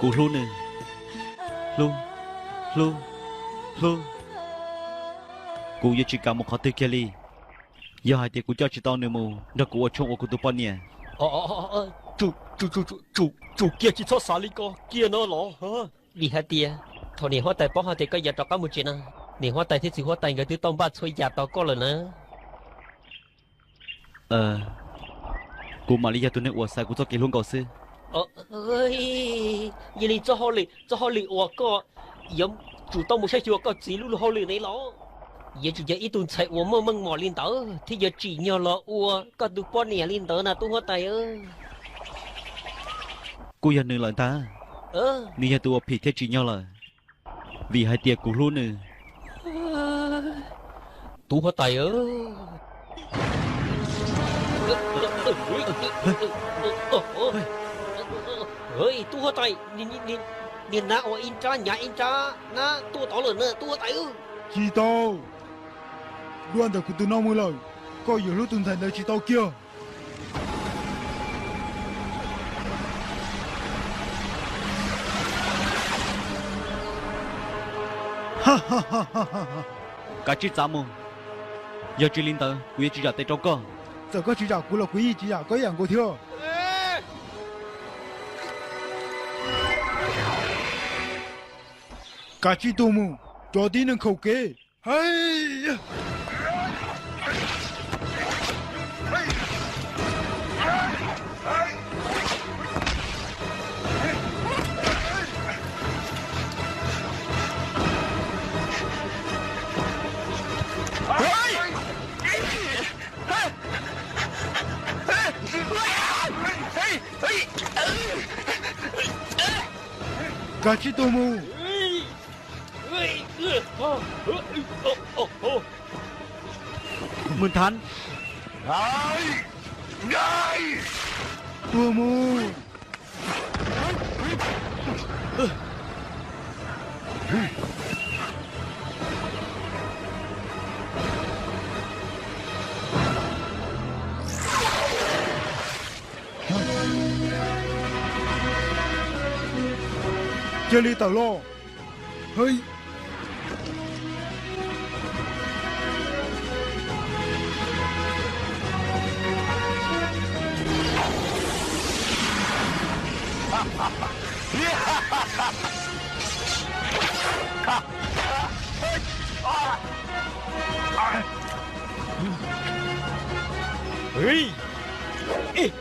Cú luôn nè. Luôn. Luôn. Luôn. Cú giờ chỉ cả một khó tư kia li. Giờ hai tiệc cú cho chỉ tao nửa mù. Đó cú ở trong ô cú tụ bọn nè. Chủ kia chỉ cho xả lý co kia nó lỏ hả? Vì hai tia, thằng này hóa tài bỏ hai tia có giờ trọc cả một chuyện à? Này hóa tài thế sự hóa tài người thứ tông ba xuôi già tao có rồi nữa. Cú mà lý do tụi nó uổng sai cú cho kỳ luôn cầu sư. Ơi, vậy thì cho họ lì uổng có, giống chủ tông một sai chùa có chỉ luôn họ lì này lỏ. Giờ chỉ giờ ít tuần chạy uổng mơ măng mỏ lên tớ, thì giờ chỉ nhờ là uổng có được bao nhiêu lên tớ là tôi hóa tài ơi. Cú giờ nửa lời ta. Ni giờ tụi phỉ thế chỉ nhau là. Vì hai tiệc cú luôn nè. Tôi hóa tài ơi. Ơi, tu hóa tài, nhìn na ở in tra nhà in tra, na tu tỏ lần nữa, tu hóa tài ư? Chỉ tao, luôn được của tụi nó mới lời, có nhiều lúc tuần thành đời chỉ tao kia. Ha ha ha ha ha. Cả chiếc giá mông. Giờ chỉ linh tờ, quý chỉ giả tay trong con. Giờ có chỉ giả cú là quý chỉ giả có dạng của thưa. Cả chi tô mù, cho tí nâng khẩu kế. Hay. Cả chi tô mù. Mừng thán. Tô mù. Chơi đi tàu lo. Hơi.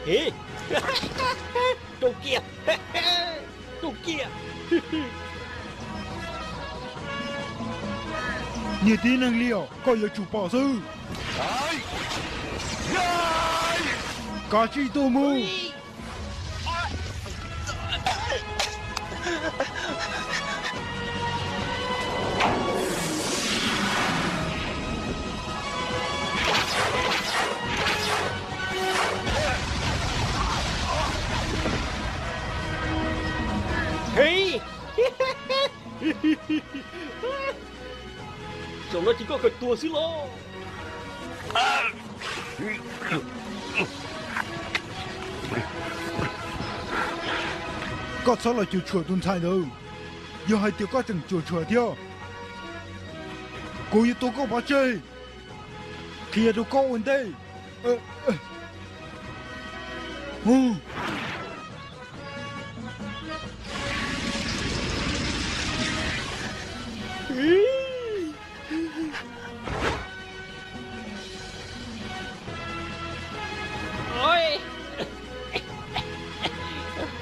Ê, đồ kia, đồ kia. Nhiệt tí năng liều, có yếu chủ bỏ sư. Cả chi tô mù. Hey! Chúng nó chỉ có cái tua xí lo. Có sao là chùa chùa tuần thành đâu. Giờ hai tiếng có chẳng chùa chùa theo. Cô yêu tôi có bà chơi. Khi tôi có ổn đây. Ôi!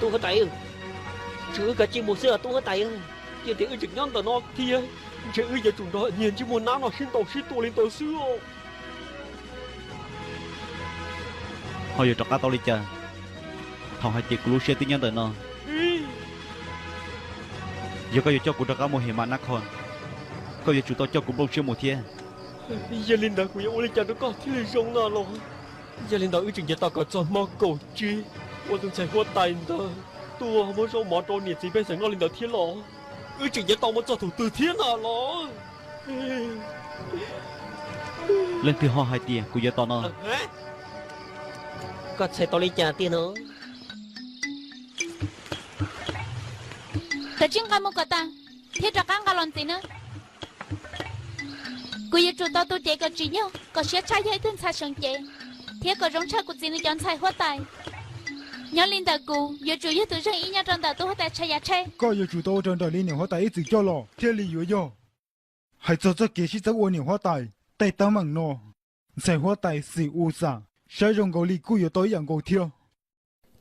Tôi có tay ư? Chứ cả chim một xưa tôi có tay ư? Giờ thì ư trực nhon tờ nó kia. Chứ ư giờ chúng đó nhìn chứ muốn nó xin tàu xin tôi lên tờ xưa. Hồi giờ trọc cá tao đi chờ. Thằng hai tiệc cú xe tí nhân tờ nó. Giờ có giờ cho cú trọc cá một hiểm mạng nát con. Có giờ chúng tôi cho cú bông xe một thiên. Giờ linh đã của yêu lên chờ nó có thì lên rong nào rồi. Giờ linh đã ư chừng giờ tao có cho mò cầu chi. Tôi từng chạy qua tay tờ. Tôi không có cho mò trâu nhiệt gì bên sảnh nó linh đã thiên lọ. Ư chừng giờ tao mới cho thủ từ thiên nào lọ. Lên từ ho hai tiệc cú giờ tao nó. Có chạy tao lên chờ tiền nữa. tớ chính cái một cái ta thiết ra căng cái lon gì nữa cô yêu chủ tao tôi chế cái gì nhau có sẽ trái hay thân sai sân chế thiết có giống trái của gì nữa chọn sai hóa tài nhớ linh ta cô yêu chủ yêu tự rằng ý nhau trong ta tôi hóa tài trái trái có yêu chủ tao trong đời liên niệm hóa tài tự cho lo thiên lý yếu yo hãy cho kế sĩ giáo niệm hóa tài tay tao mảng nọ sai hóa tài sự u sa sai dùng cầu lý cô yêu tối dạng cầu thiêu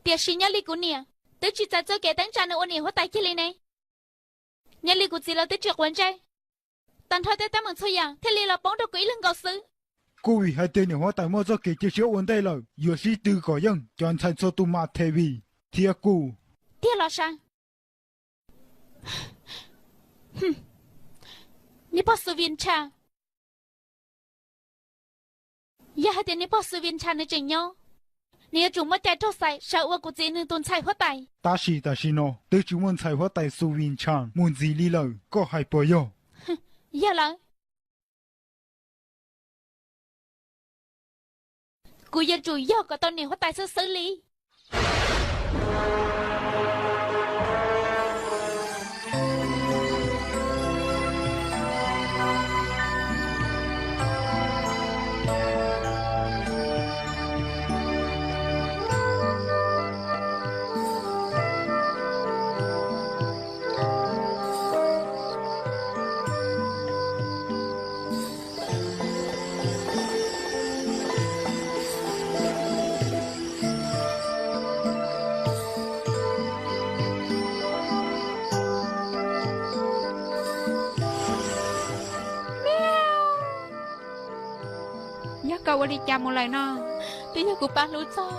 tiệt sĩ nhớ lý của nè tớ chỉ tại cho kế đánh trả nữa niệm hóa tài kia lên này nhớ lý của gì là tớ trượt quần trai tàn thôi tớ tao mảng thôi à thế lý là bóng đầu quỷ lưng cầu sứ cô vì hai tên niệm hóa tài mua cho kế chế sĩ ổn đây là yêu sĩ từ có dân chọn thành số tu ma thế vì thiệt cô thiệt là sao你把手viên cha giờ hai tên你把手viên cha này chỉnh nhau你chúng mất chạy trâu sai sợ qua của chị nên tuôn sai hóa tài ta sĩ nó từ chúng muốn sai hóa tài số viên chàng muốn gì lý lời có hai bờ yo giờ là cô giờ chủ giờ có tao này hóa tài xử lý câu đi chăm một lời nó tuy nhiên của ba lú cho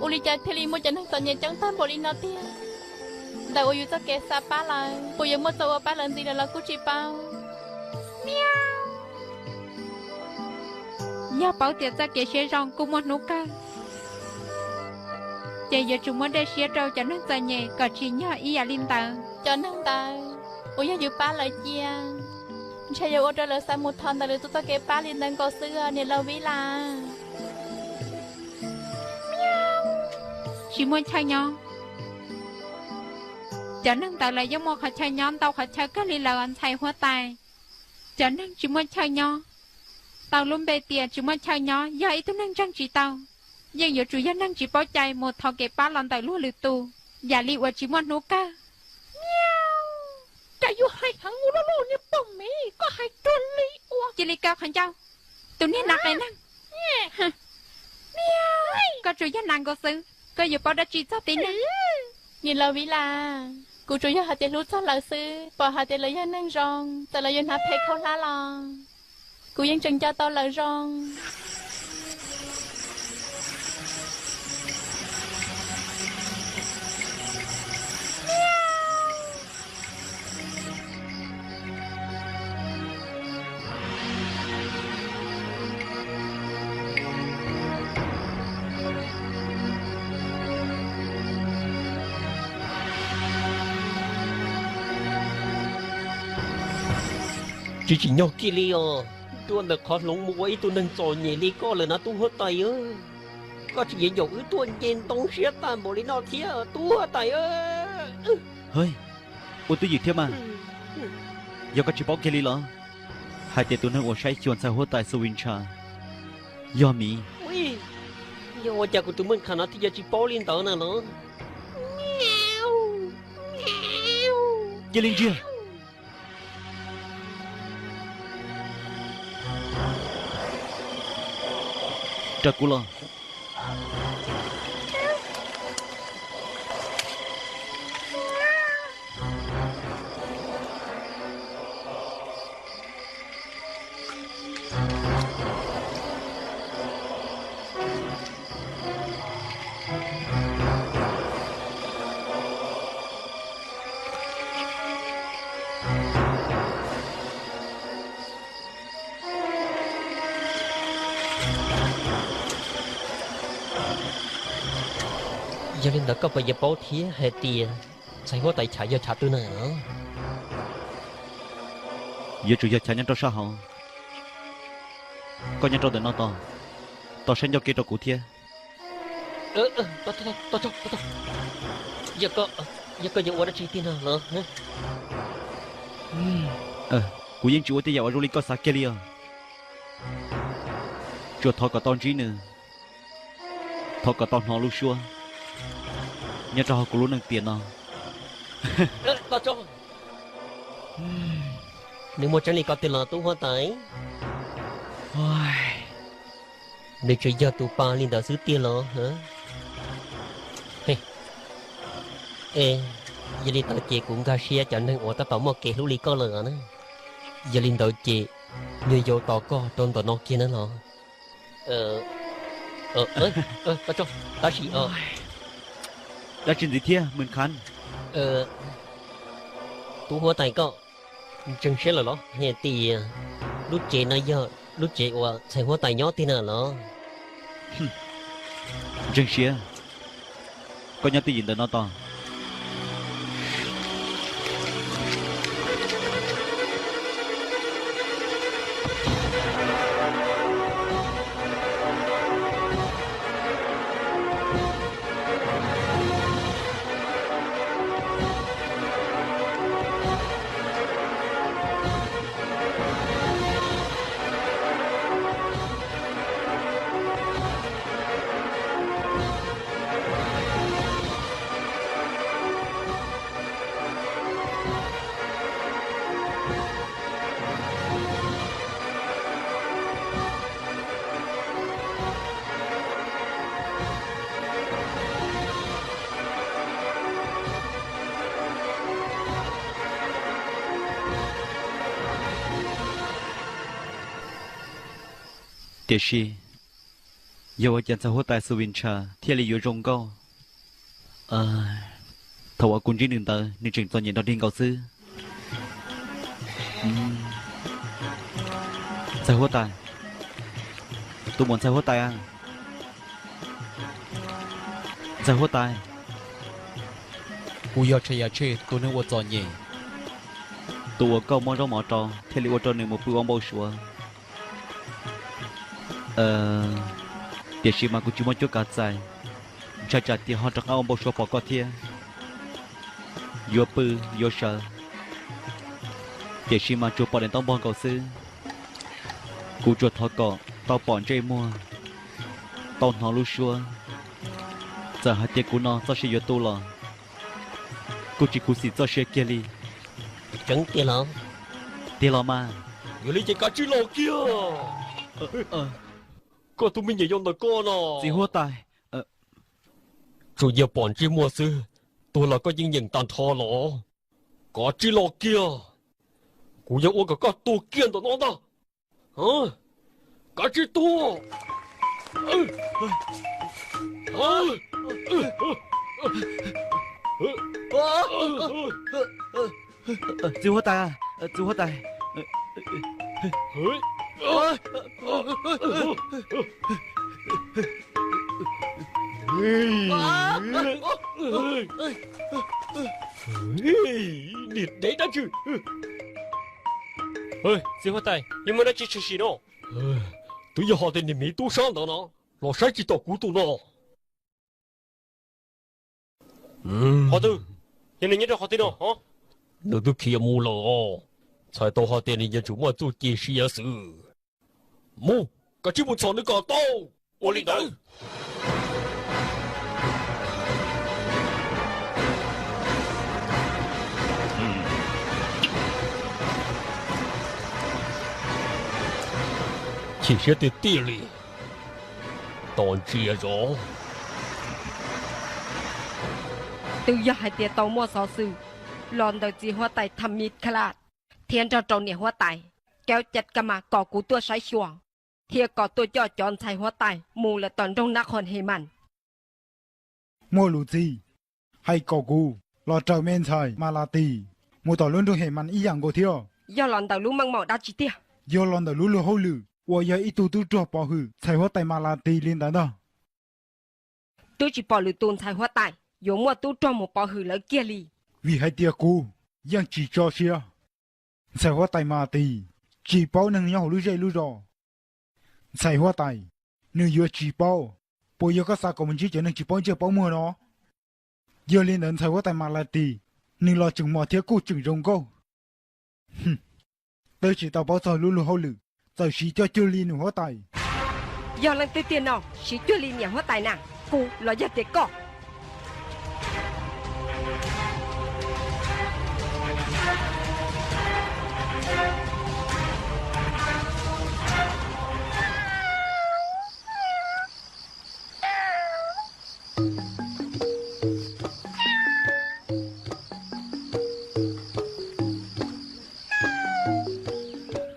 uli cha theli một chân tận nhận chẳng tan bộ đi nó tia đại ôi cho kẻ sa ba là bây giờ mất tàu ba lần gì là cú chỉ bao giờ bảo tiệt ra kẻ xe rong cùng một nụ ca giờ giờ chúng muốn để xe trâu cho nó ra nhẹ cả chỉ nhớ ý à linh ta cho năng ta ôi giờ ba lời chia chạy vô cho lỡ sang một thằng ta lỡ tụi cái ba liên đang có xưa nên lâu vĩ là chỉ muốn chơi nhau cho nên ta lại giống một khách chơi nhau tao khách chơi cái li là anh thầy hóa tài cho nên chỉ muốn chơi nhau tao luôn bề tiền chỉ muốn chơi nhau giờ ý tôi năng trang chỉ tao giờ giờ chủ nhân năng chỉ bảo chạy một thằng cái ba lần tại luôn lừa tù giả li và chỉ muốn nấu ca cái yêu hai thằng ngu nó luôn như bông mì có hai tuần li chỉ li cao khăn cháu tụi này nặng này năng có chủ nhân năng có sự có giờ bảo đã chỉ cho tí năng nhìn lâu vĩ là cô chủ nhân hạt tiền lút cho lão sư bỏ hạt tiền lấy nhân năng rongแต่ละnhân hạt thế không lá lò côยังchừng cho tao lời rong chỉ nhau kia li tôi đã khó lúng mũi tôi nên chọn nhẹ li có là nó tôi hết tay có chỉ dụ tôi trên tông xía tan bộ đi nó thía tôi hết tay hơi ôi tôi gì thế mà giờ có chỉ bảo kia lọ hai tên tôi nói ôi say chọn sai hóa tài số viên cha do mi ui giờ cha của tụi mình khả năng thì giờ chỉ bảo liên tờ nào nữa kia linh chưa Dracula. giờ nên đã có bây giờ bảo thía hay tiền sai hóa tài chạy giờ trả tôi nữa giờ chủ giờ chạy nhanh cho sao hả có nhanh cho để nó to sẽ cho kia cho cụ thía to giờ có giờ có những ở đó chỉ tin nào lỡ hả Cú yên chúa thì giàu ở rồi có sạc kia liền chúa thọ cả tòn trí nữa thọ cả tòn họ lu xua nhớ cho họ cú lu nâng tiền nào tao cho nếu một chân này có tiền là tu hoa tới nếu chơi giờ tu pa lên đó giữ tiền lo hả ê giờ đi tàu chị cũng ga xe cho nên ở tao tàu một kẻ lũ lì có lửa nữa giờ lên tàu chị như vô tàu có tôn tàu nó kia nữa lo tao cho tao chỉ đã chuyện gì thế mình khăn tu hoa tài có chân xe là nó hè thì lúc chị nói giờ lúc chị qua xài hoa tài nhó thế nào nó chân xía có nhớ tin gì tới nó to Tiệt sĩ, giờ chân xã hội tại sự viên trà, thiên lý yếu rộng cao. Thầu ở quân chính đường tờ, nên trình toàn nhận đó điên cầu sư. Xã hội tại, tôi muốn xã hội tại à? Xã hội tại,กูยอชยาเชตัวนึกว่าจอนเย่ tôi ở câu mong rau mỏ trò, thiên lý yếu trò này một bữa ông bao sủa. Tiệt sĩ mà cũng chỉ muốn cho cả dài, chả thì họ chắc ông bao số bỏ có thiê, vô bự vô sợ. Tiệt sĩ mà chụp bỏ đến tao bọn cầu sư, cú chuột thọ cọ, tao bỏ chơi mua, tao nó lu xua, giờ hai tiệt cú nó tao sẽ vô tu lò, cú chỉ cú xịt tao sẽ kia đi, chẳng tiền lắm tiền lò mà, người lấy cái cá chữ lò kia có tụi mình nhảy vô nồi con à gì hốt tài, rồi giờ bọn chị mua sư tôi là có những nhận tàn thò lọ có chữ lò kia cú giờ uống cả tu kiên tụi nó đó hả cá chữ tu gì hốt tài à, gì hốt tài. Địt đấy đã chứ ơi gì hoa tài nhưng mà nó chỉ gì đâu tôi giờ họ tên Mỹ tu sang đó nó lo sai chỉ tao cú tu nó họ tư hiện nay nhớ được họ tên nào hả nó tôi kia mua lo才到下店里也做乜做件事啊事，冇，個專門藏你個刀，我領導。其實啲啲哩，當知咗。tôi giờ hai tia tàu mua sáu sư, lòn đầu chỉ hoa tài thầm mít khlat, thiên cho trâu nè hoa tài, kéo chặt cả mà cỏ cú tua sái xuồng, thiên cỏ tua cho chọn xài hoa tài, mù là toàn trong nát hòn hề mặn. Mua lũ gì, hay cỏ cú, lò trâu men xài, mà là tì, mua tỏi luôn trong hề mặn ý dạng của thiêu. Do lòn đầu lũ mang mỏ đá chỉ tia. Do lòn đầu lũ lũ hô lử, tôi giờ ít tu trò bỏ hử, xài hoa tài mà là tì lên đó đó. Tôi chỉ bỏ lũ tuôn xài hoa tài. Dù mua tu cho một bò hử lỡ kia lì. Vì hai tia cô, yang chỉ cho xia. Xài hoa tài mà tì, chỉ bao nâng nhau lưu dây lưu rò. Xài hoa tài, nếu vừa chỉ bao, bây giờ các xã của mình chỉ cho nên chỉ bao giờ bao mưa nó. giờ lên ấn sai hoa tài mà là tì nhưng lo chừng mò thiết cụ chừng rồng câu tôi chỉ tao bao giờ luôn luôn hậu lử giờ chỉ cho chưa lên hoa tài giờ lần tư tiền nào chỉ chưa li nhà hoa tài nàng cô là giật để cọ cái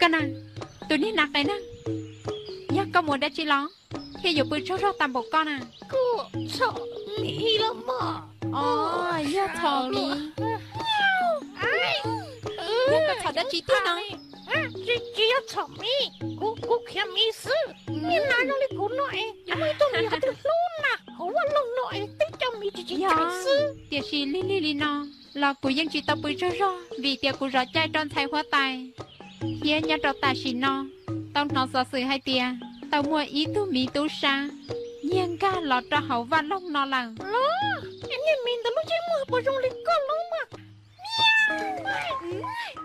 này tụi ní nạc này nè nhá có muốn đã chỉ lo khi dù bự cho tầm một con à cô sợ mỹ lắm mà nhá thò đi nhá có thò đã chỉ thế nào chỉ要草莓cô kia mỹ sư nhưng nào nó lại cô nội mấy tôi nghĩ được luôn nè hổว่าลงหน่อยติ๊กจะมีchỉใจsư tiệt sĩ li nó là của dân chỉ tao bự cho vì tiệt của rõ trai tròn thay hoa tài hiến nhá trò tài xì nó tao nó sợ sự hay tiệt tao mua ý tu mỹ tu sa nhiên ca lọt cho hậu văn lông nó là nó anh nhìn mình tao lúc chơi mưa bỏ trong lịch con lông mà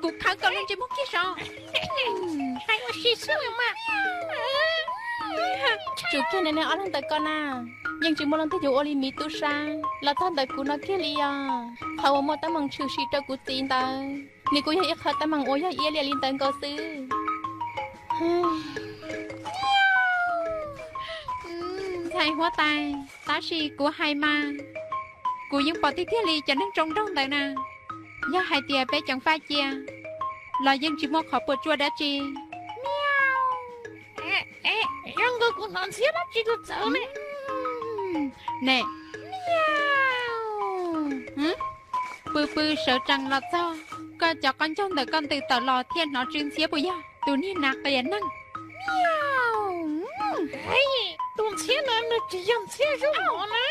cuộc kháng con lên trên mốc kia sao hay là xì xưa mà chủ kia này ở lần tới con à nhưng chỉ một lần tới dù oli mỹ tu sa là thân tới của nó kia li à họ một tấm bằng chữ sĩ cho của tin ta ni cô yêu khát tấm bằng ôi yêu liền liên tới câu sư thay hóa tài tá sĩ của hai ma của những bỏ tí thiết ly cho nên trông đông tại nè do hai tia bé chẳng pha chia là dân chỉ một khó bột chua đã chi yang gak ku non siapa sih tu tahu ni nè bự bự sợ rằng là sao coi cho con trong đời con từ tờ lò thiên nó trương xía bùi ya tụi ni nạc tiền năng hey tuần xía làm được chỉ dần xía rồi mà nè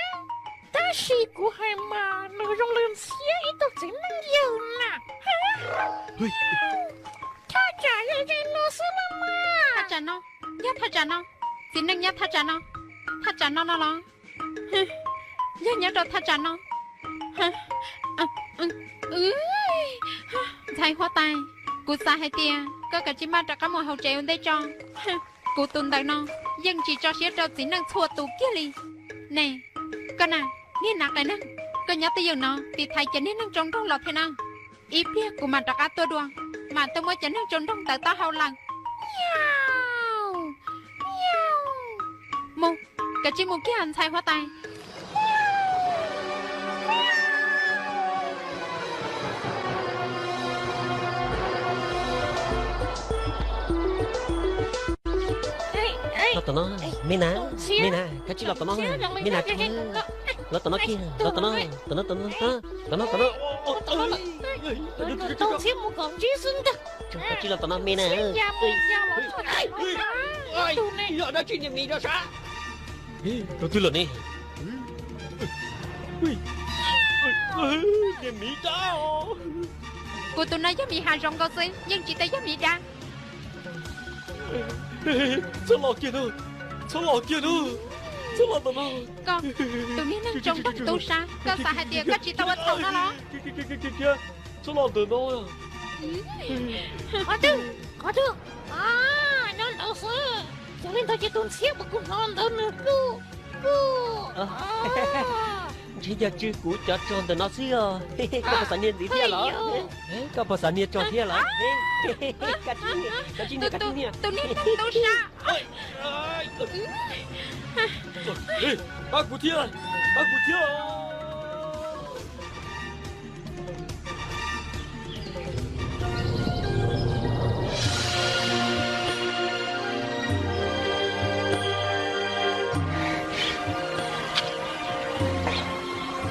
ta sĩ của hai mà nó trong lên xía ít tôi chỉ năng nhiều nè cha cha ya ya nó xưa mà tha trả nó nhát tha trả nó xin năng nhát tha trả nó nó nhát nhát rồi tha trả nó thay hóa tay cụ xa hay tia có cả chỉ ma trả cả một hậu trẻ đây cho cụ tuần đại nó dân chỉ cho xía trâu chỉ năng thua tù kia li nè con à nghe nạc này nè con nhớ tới giờ nó thì thầy chỉ nên năng trông trong lọt thế nào ít biết của mà trả cả tôi đùa mà tôi mới chỉ năng trông trong tại tao hậu lần mù cả chỉ một cái hành thay hóa tay lọt tao nó Mina cái chi lọt tao nó Mina kia lọt tao nó kia lọt tao nó tôi xía một con chí xưng đó cái chi lọt tao nó Mina giờ đã chuyện gì đó sao tôi tư lần đi niệm mỹ đó cô tụi nó giống bị hà rong cao xí nhưng chỉ tay giống bị ra sao lọt kia nữa sao lọt tao nó con tụi nó năng trông đất tu sa có xa hai tia có chỉ tao ở thầu nó đó kia sao lọt từ nó có được nó đâu xưa cho nên tôi chỉ tuần xía một con non đâu nữa cô chỉ giờ chưa cũ cho tròn từ nó xí có phải sản niên gì thế hả có phải sản niên tròn thế hả cái chi này tụi nó tu sa bác cụ thiên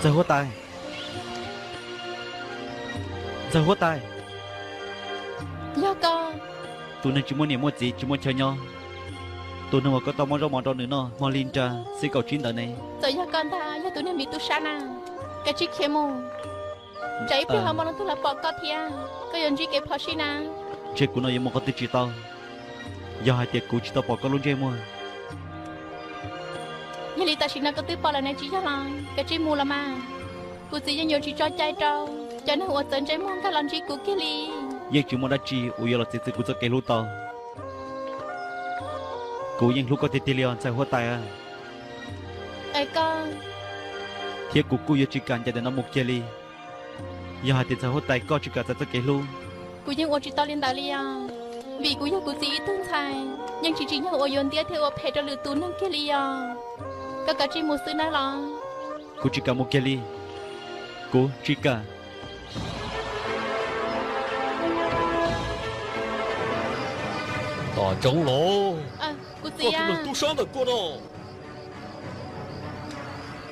giờ hoa tài do con tụi nó chỉ muốn niệm một gì chỉ muốn chơi nhau tụi nó mà có tao mong rau mong rau nữa nó mong linh tra sẽ cầu chuyến đời này rồi do con ta do tụi nó bị tu sa na cái chiếc kia mù chạy phía họ mong tụi là bỏ con thia có dân chỉ kẹp họ xí na chuyện của nó vẫn một cái tự chỉ tao giờ hai tiệc cũ chỉ tao bỏ con luôn chơi mua như lý ta xí na có tự bỏ là này chỉ cho là cái chiếc mù là mà กูจียังอยู่ที่จอใจเราจะนึกว่าสนใจมองกันหลังจีกูเกลี ยังจุมดัจีอุยเราติดกูจะเกลูต่อกูยังลูกก็ติดเลียนใจหัวตายอ่ะ ไอ้ก็ เทียกูยังจีกันจะเดินน้ำมุกเจลีอย่าติดใจหัวตายก็จีกันจะเกลู กูยังอดจิตตอลินดาเลียvìกูยังกูจีตุ้งไทยยังจียังอดยนเดียเทวเพจหรือตูนั่งเกลียก็กะจีมูซื้อนั่นหรอ กูจีกันมุกเจลีกูจีกัน 大长老， กู 我 จีอ่ะ 不能都伤得过呢。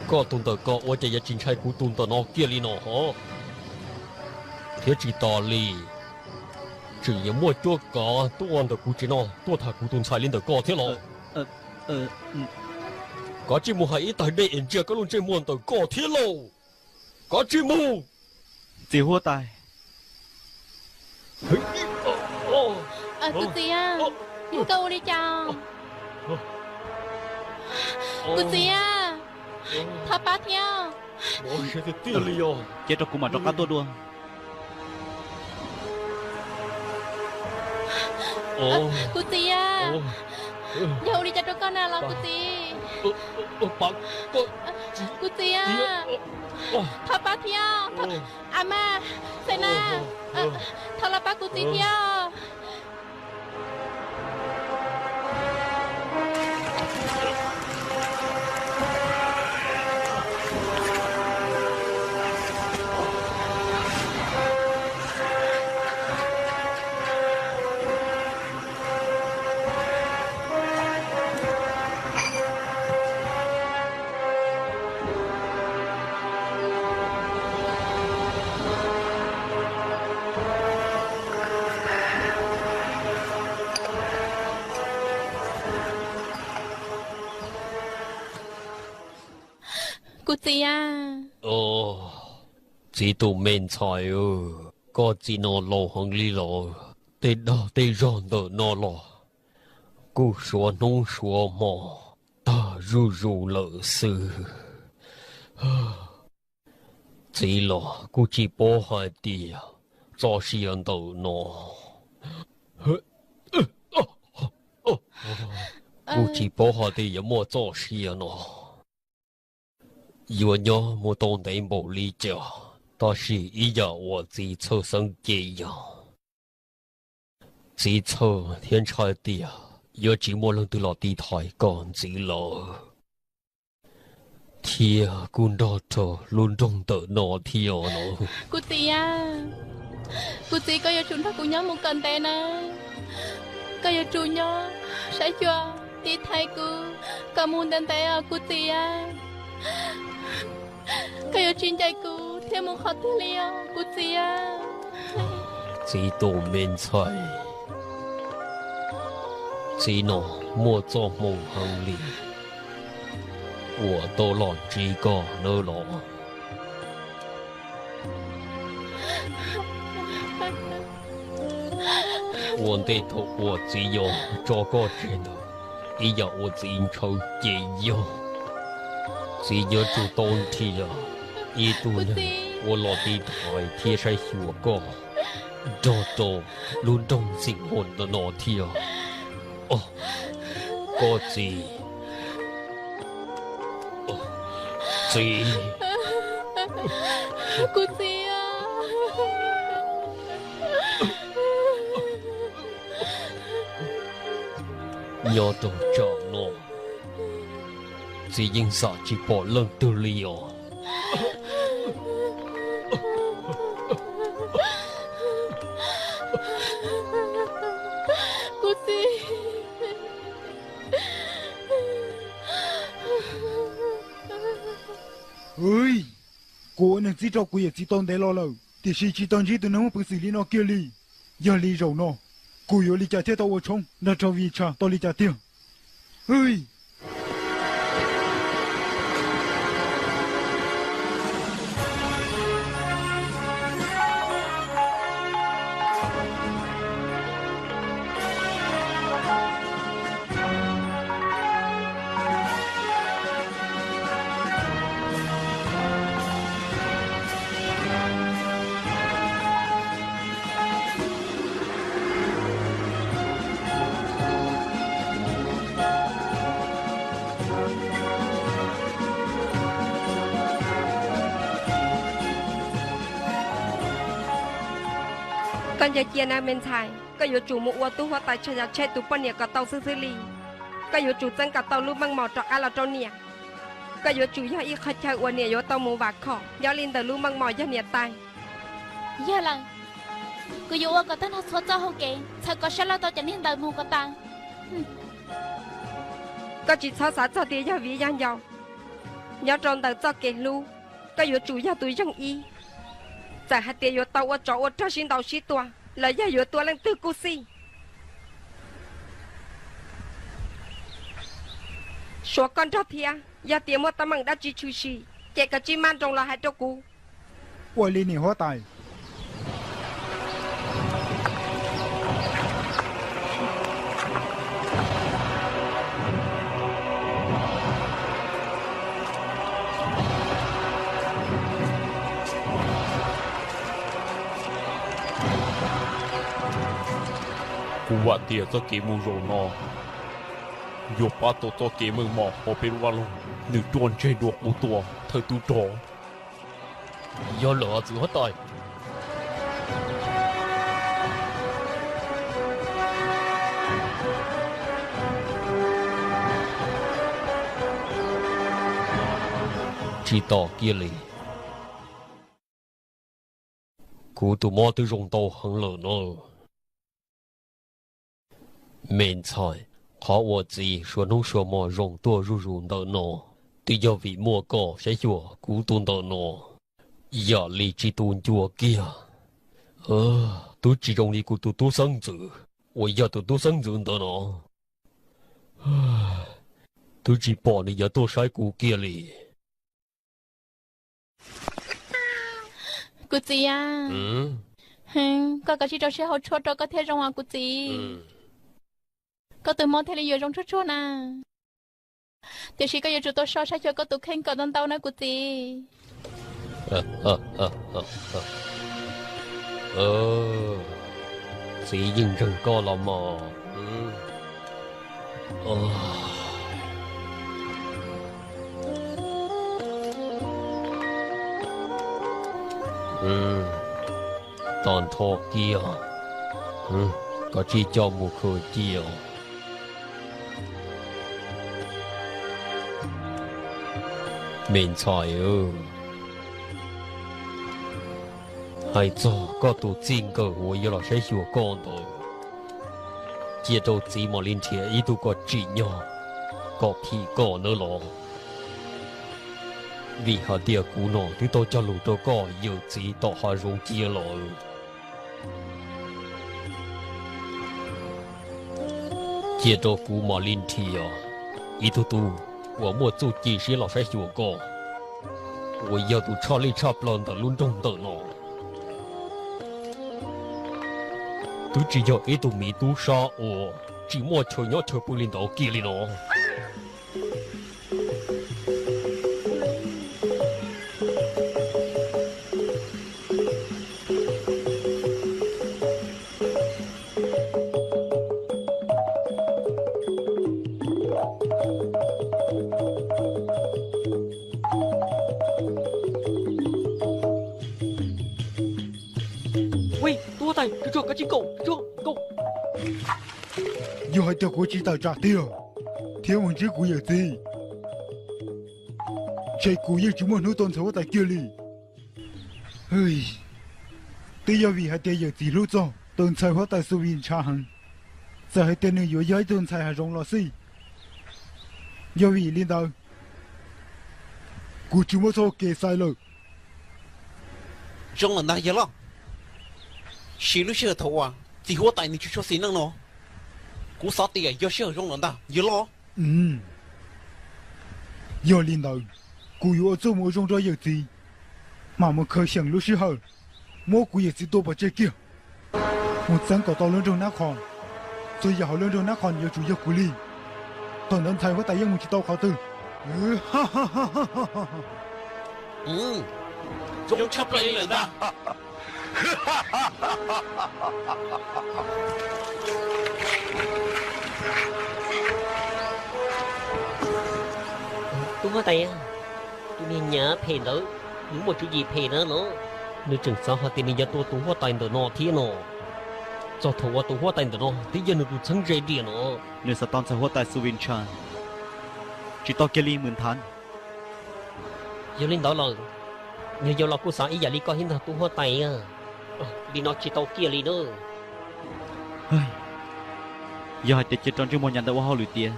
ก็ตุนตะก็ว่าจะยัดจินชัยกูตุนตะนอกเกียลีนอฮะเทียจีตอลี只也莫做个多安的กูจีนอตัวถ้ากูตุนชายลินตะก็เทียหรอก็จีมูให้อีตายได้เอ็นเจียก็ลุนเจมวนตะก็เทียหรอก็จีมู จีหัวตาย เฮ้ยโอ้ กูจีอ่ะยังเกาหลีจังกูจีอ่ะถ้าป้าเที่ยว 我现在店里哦， เจ้ากูมาตอกตัวดวง 哦 กูจีอ่ะ 哦， อย่าอุลิจัดกันนะเรากูจี 把个 กูจีอ่ะ 哦 ถ้าป้าเที่ยวอาม่าเซนาถ้าเราป้ากูจีเที่ยว กูจีอ่ะ 哦，知道明才哦，个只那路行里路，得那得让的那路，กู说侬说嘛，大如如了事，知了，กู只包下的呀，做事人都喏，กู只包下的也莫做事人喏。以为呢，我当地无理解，但是伊呀我自出生这样，自出天才的呀，有寂寞人对老地台讲子了，天啊，滚到头轮中的那天哦， กูจีอ่ะกูจีก็อย่าชุนถ้ากูย้อมมุกันแต่นะก็อย่าจูนย้อใช้ชัวตีไทยกูกะมูนแต่อ่ะกูจีอ่ะก็อย่าจินใจกูเที่ยวมึงขอตัวเลี้ยวกูจีอ่ะ 知道明才，知喏莫做梦行里，我都乱知个了咯。我的头我只有做个知道，伊有我只抽也有，只有做当天啊，一度呢，我落地台贴晒血个，多多轮动成混的那天啊，哦，个字，哦，字。 กูจีอ่ะ nhớ đồ cho nó chỉ yên sợ chỉ bỏ lần từ liềuกูจี ơi cô nên chỉ cho cô chỉ tông để lo lâu thì chỉ tông chỉ tụi nó không xử lý nó kia li giờ li rồi nó cô yêu li trả tiền tao ở trong nó cho vi trả tao li trả tiền ơi con giờ chia na bên trái có yếu chủ một ô tô hoa tại chơi chơi tụ bọn nhẹ cả tàu sư sư lì có yếu chủ chân cả tàu lúc mang mỏ trọc à là trâu nhẹ có yếu chủ do ít khách chơi ô nhẹ yếu tàu mù bạc khỏ do linh tàu lúc mang mỏ do nhẹ tai giờ là cứ yếu có tên họ số cho hậu kế sao có sao lo tao chẳng nên đời mù có ta có chỉ sao sát cho tiền do vì gian giàu nhớ tròn tàu cho kẻ lu có yếu chủ do túi trong y giờ hai tiền yếu tàu ở chỗ ở cho xin tàu xí tua là do yếu tua lên tư cô si số con cho thia giờ tiền mua tấm bằng đã chỉ chui xì chạy cả chim man trong là hai cho cú ôi li nỉ hóa tàiกูว่าเตี๋ยจะเกมูโรนอโยป้าตัวเกมือหมอกพอเป็นวันลงหนึ่งจวนใจดวกอูตัวเธอตูจอยอเหลือจือตายchỉ tỏ kia lì cú tụ mò từ rồng tàu hăng lở nữa men菜，好我自己说弄什么容多如容的呢？对要为莫搞些药古董的呢？压力只动作给啊，都只容易古都多生子，我要多生子的呢，都只把你要多晒古给哩。cụ chị à có chỉ cho xe hỗ trợ cho có thể trong hòa cụ chị có từ món thế là vừa trong chút nè thì chỉ có vừa tôi so sánh cho có tụ khen có đơn tàu nữa cụ chị chị dừng rừng co lò mò toàn thọ kia có chỉ cho một khởi chiều mình trời ơi hay cho có tổ tiên cơ hội là sẽ hiểu con rồi chia đầu chỉ mà liên thiệt ý tụ có chỉ nhỏ có thì có nữa lo vì họ địa cũ nọ thì tôi cho lũ tôi có nhiều chỉ tỏ họ rung chia rồi接着古马林提啊，一头都我莫做几时老晒学过，我要都差里差不乱的论中的了，都只要一头米都杀我，只莫求要求不领导给里了。giờ hai tiêu của chị ta trả tiền thiếu một chiếc của giờ gì chạy của giờ chúng mình nuôi toàn số tại kia đi ơi bây giờ vì hai tiêu giờ gì lúc rồi toàn sai hóa tại số viên cha hằng giờ hai tiêu nữa giờ giải toàn sai hai rong lò xì giờ vì liên đạo của chúng mình số kê sai rồi trong lần này giờ lo xí lúc xưa thầu à chỉ hóa tại nên cho xí năng nó cú sao tiền giờ xưa trong lần đó giờ lo giờ liên đạo của yo做某种这有gì mà một khởi sáng lúc xưa mỗi của giờ chỉ tôi bảo chơi kia một sáng có tàu lớn trong nát khòn rồi giờ họ lớn trong nát khòn giờ chủ giờ của li toàn đơn thay với tài nhân một chỉ tàu khảo tư ha ha ha ha ha trong chấp lại lần đó tôi có tay tôi nên nhớ phê nữa những một chút gì phê nữa nữa nếu chừng sao họ tiền giờ tôi hóa tay nữa nó thế nó cho thầu qua tụ hoa tay đó tí giờ nó tụ chân dây điện nó nếu sao tao sẽ hoa tại Suvin Chan chỉ tao kia li mượn thán giờ lên đó là nhiều giờ là cô sáng ý giờ đi coi hiện thật tụ hoa tay à đi nó chỉ tao kia đi nữa giờ hai tiệt trong chúng mình nhận được hoa lụi tiền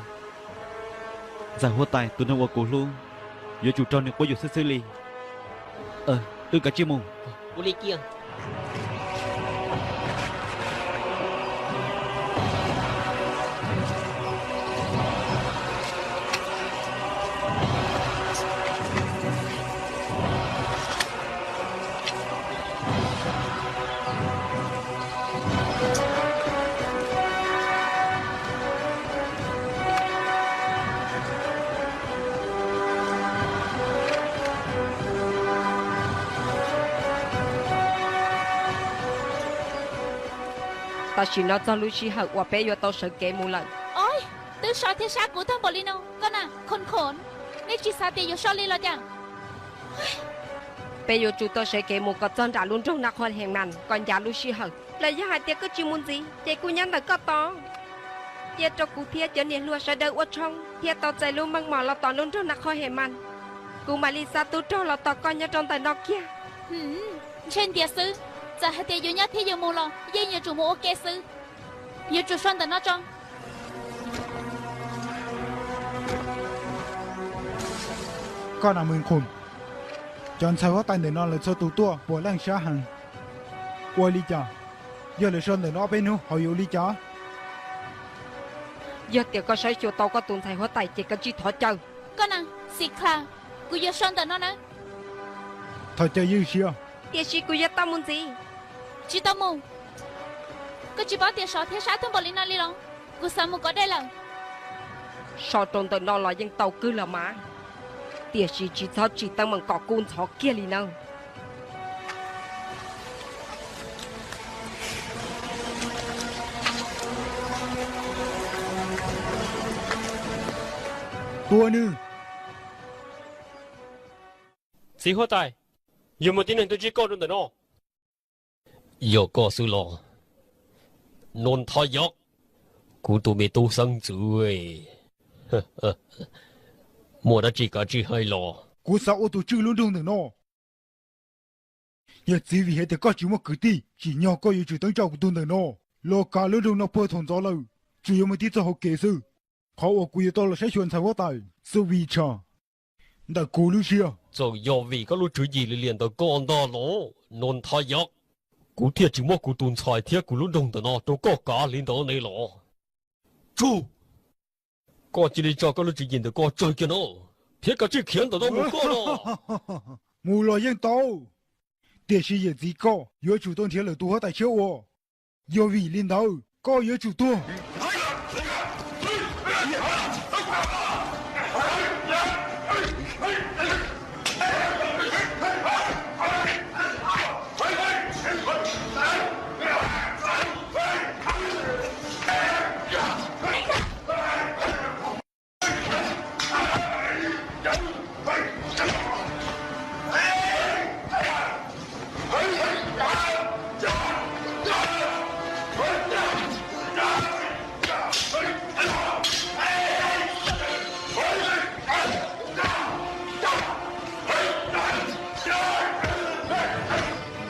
giải hoa tài tụi nó qua cổ luôn giờ chủ tròn được có dụng xử lý tôi cả chiếc mông cô đi kia ta chỉ nói cho Lucy hận và bé vô tao sợ kẻ một lần. Ôi, từ sau thế sao của thằng Bolino, con à, khốn khốn, nên chỉ sao thì vô sau đi lo chẳng. Bé vô chủ tao sợ kẻ một cái chân trả luôn trong nạc hoàn hàng nàn, còn giá Lucy hận là giá hai tiệc có chuyên môn gì, chạy cô nhắn tới có to. Giờ cho cụ thiệt cho nên luôn sẽ đợi ở trong, thiệt tao chạy luôn mang mỏ là tao luôn trong nạc hoàn hàng màn. Cụ mà Lisa tu trâu là tao coi nhá trong tay nó kia. Trên tiệc sư. Giờ hai tiệc vô nhá thì vô mù lo, dây nhiều chủ mù ok sư. Vô chủ xoan tận nó trong. Con là mình khôn. Chọn sai hóa tay để nó là cho tụ tua, bộ lăng xa hẳn. Ôi lý cha, giờ là xoan để nó bên hú, họ yêu lý cha. Giờ tiệc có sai chỗ tao có tuần sai hóa tay chỉ có chỉ thọ chơi. Con à, xịt khla, cô vô xoan tận nó nè. Thọ chơi như xưa. Tiệc gì cô giờ tao muốn gì? Chỉ tao mù. Cô chỉ bảo tiệc sọ thế sao thằng Bolino đi lo. Cô sao mù có đây là. Sọ tròn tận nó là dân tàu cứ là má. Tiệc gì chỉ thọ chỉ tăng bằng cỏ côn thọ kia đi nào. Tua nữ. Xí hoa tài. Dù một tin hình tôi chỉ có trong tận nó. giờ có sự lo non thay giặc cụ tụ mẹ tu sang chuối mua đã chỉ cả chỉ hay lo Cô sao ô tô chưa luôn trong tận nó. Giờ chỉ vì hệ thì có chỉ một cử ti, chỉ nhỏ có yêu chủ tăng trao của tuần tận nó. Lo cả luôn trong nó bơ thùng gió lâu. Chỉ yêu một tí cho họ kể sự. Họ ở quý tao là sẽ chuyển sai hóa tay. Sự vì cha. Đã cố lưu xưa. rồi giờ vì có lúc chuyện gì liền tới con đó lo non thay giặc cụ thiệt chỉ mua cụ tuần xài thiệt cụ lúc đông tận nó đâu có cả liền đó này lo chú có chỉ đi cho có lúc chuyện gì tới có chơi kia nó thiệt cả chỉ khiến tao đâu một con nó Mù lo yên tao. Tiệc sĩ也chỉ có,有主动贴了多大球哦。有位领导，高有主动。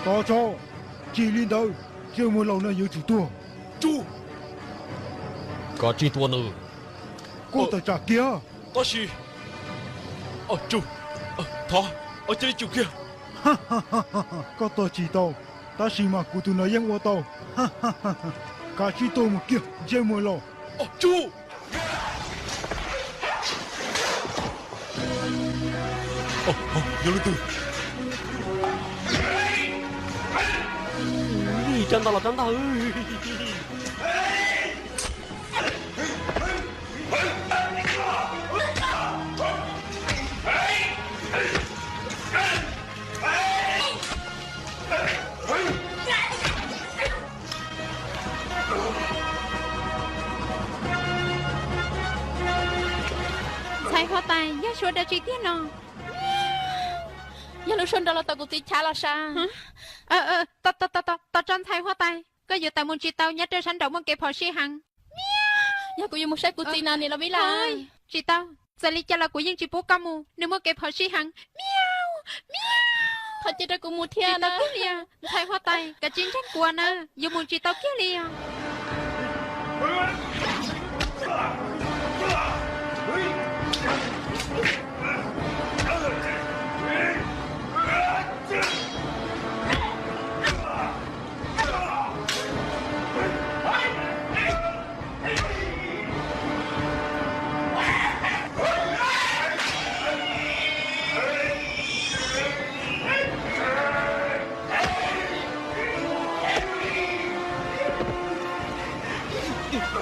Tao cho, chỉ领导，这么老人有主动。猪 có chỉ tuần nữa Cô ta trả kia. đó gì chú thọ ở trên chú kia Có tao chỉ tao, ta chỉ mà cụ tụi nó yên qua tao. Cả chỉ tao một kia, chơi mồi lò. chú vô lên từ chân ta là chân ta ơi Sai hoa tay, giá số đã chi tiết nào. Giờ lúc xuân đó là tao cũng chỉ trả là sao? Tao tròn sai hoa tay. có giờ tao muốn chị tao nhớ trên sân động muốn kẹp họ xí hằng nhà cô yêu một sai cô tin nào này là biết là chị tao giờ lý cho là của dân chị bố cam mù nếu muốn kẹp họ xí hằng thật chứ cô mua chị thiên tao đó kia liền thay hoa tay cả chiến tranh của nè giờ muốn chị tao kia liền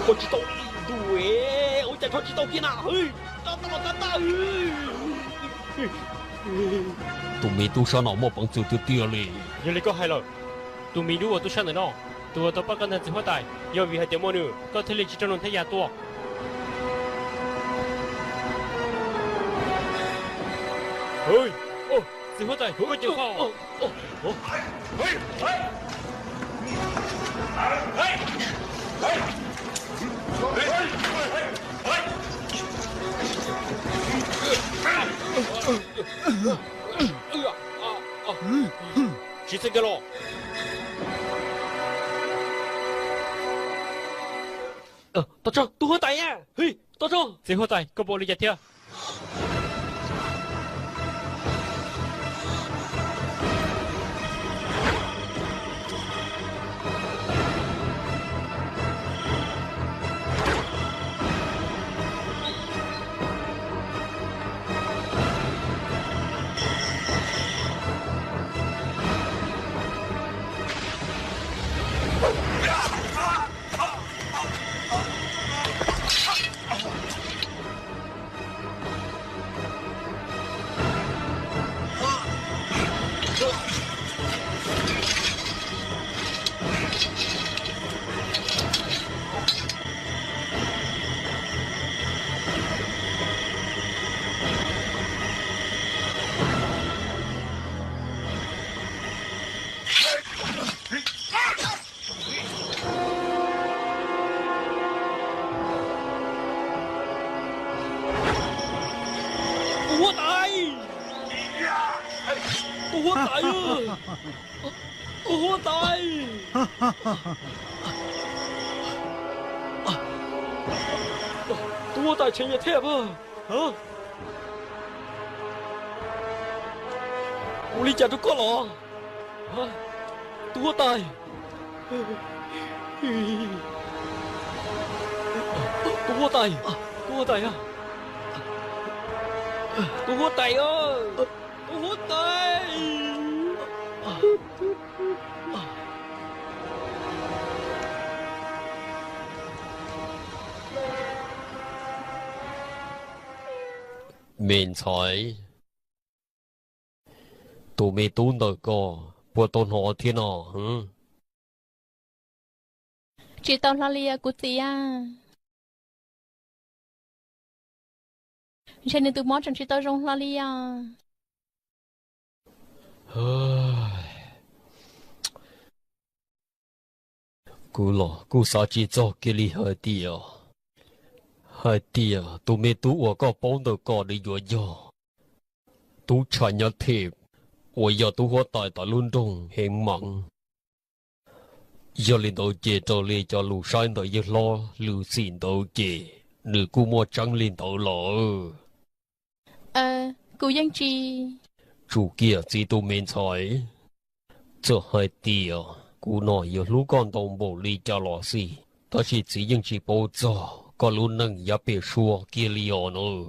Thôi chị tao đuổi, ôi trời thôi chị tao kia nào, ơi, tao, tụi mình tu sao nó một bằng sự tiêu tiêu liền giờ lấy có hay rồi, tụi mình đuổi tôi sang này nó, tụi tao bắt con thằng chỉ hoa tài, giờ vì hai tiếng mua nữa, có thể lấy chỉ cho nó thấy giá tua. Ơi, ô, chỉ hoa tài, không có chịu không? Chị sẽ cái lo. Tao cho, tôi hoa tài à, hey, tao cho. Chỉ hoa tài, có bộ lý giải chưa? Hoa tài, hoa tài ơi, hoa tài. Hoa tài chuyện gì thế à? Hả? Uli chả tôi có lọ. Hả? Hoa tài. Hoa tài, hoa tài à? Tôi hút tay ơi, tôi hút tay. Mình thấy tụi mình tu nợ có bộ tôn họ thế nào hả? chị tao lo lia của chị à cho nên tôi món trong chị tao rong lo lia Cú sao chỉ cho cái lý hai tia tụi mình tu ở có bóng được có đi vừa giờ tu chạy nhớ thiệp ở giờ tu hóa tại luôn đông hẹn mặn giờ lên đầu chế cho lên cho lù sai đầu giờ lo lù xin đầu chế nửa cú mua trắng lên đầu lọ cú dân chi chủ kia chỉ tụi mình thấy cho hai tia cú nói giờ lũ con đồng bộ lý cho lọ gì ta chỉ dân chỉ bố cho có lũ nâng giá bề xua kia liò nữa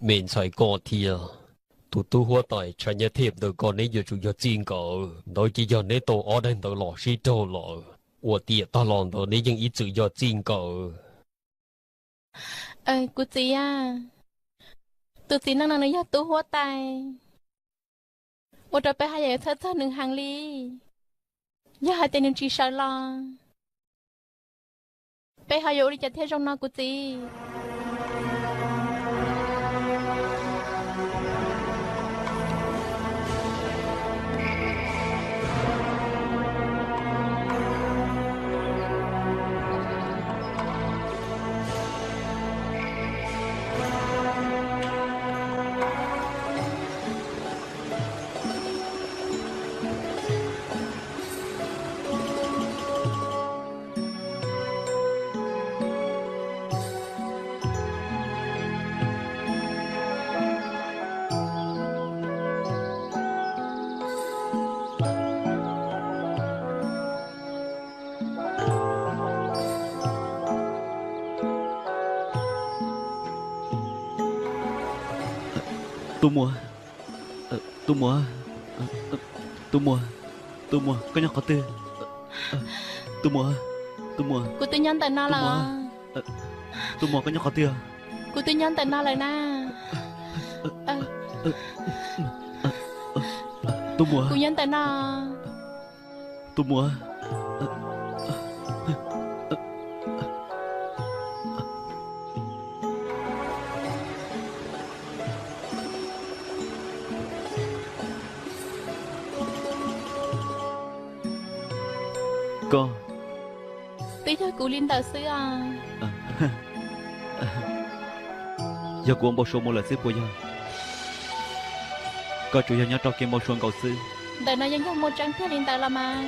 mình sai có thia tụi tu hóa tại chạy nhớ thiệp được con ấy giờ chủ yếu chính cỡ nói chỉ giờ này tổ ở đây tổ lọ xí trâu lọ của tiệt ta lòng tổ này ยัง ít chủ yếu chính cỡ cú chị à tụi chị năng năng nói tu hóa tại我这边还有特特能行李，也还得能去上啦。背还有你在天上那个子。tôi mua tôi mua tôi mua có nhau có tư tôi mua Cô tư nhân tại nào là tôi mua có nhau có tư Cô tư nhân tại nào lại na tôi mua Cô nhân tại nào tôi mua cô tí cho cô Linh đạo sư à giờ của ông bảo số một là sư của giờ có chủ nhà cho kiếm bảo số cầu sư đời nàyยังmột trang thiết Linh đạo là mà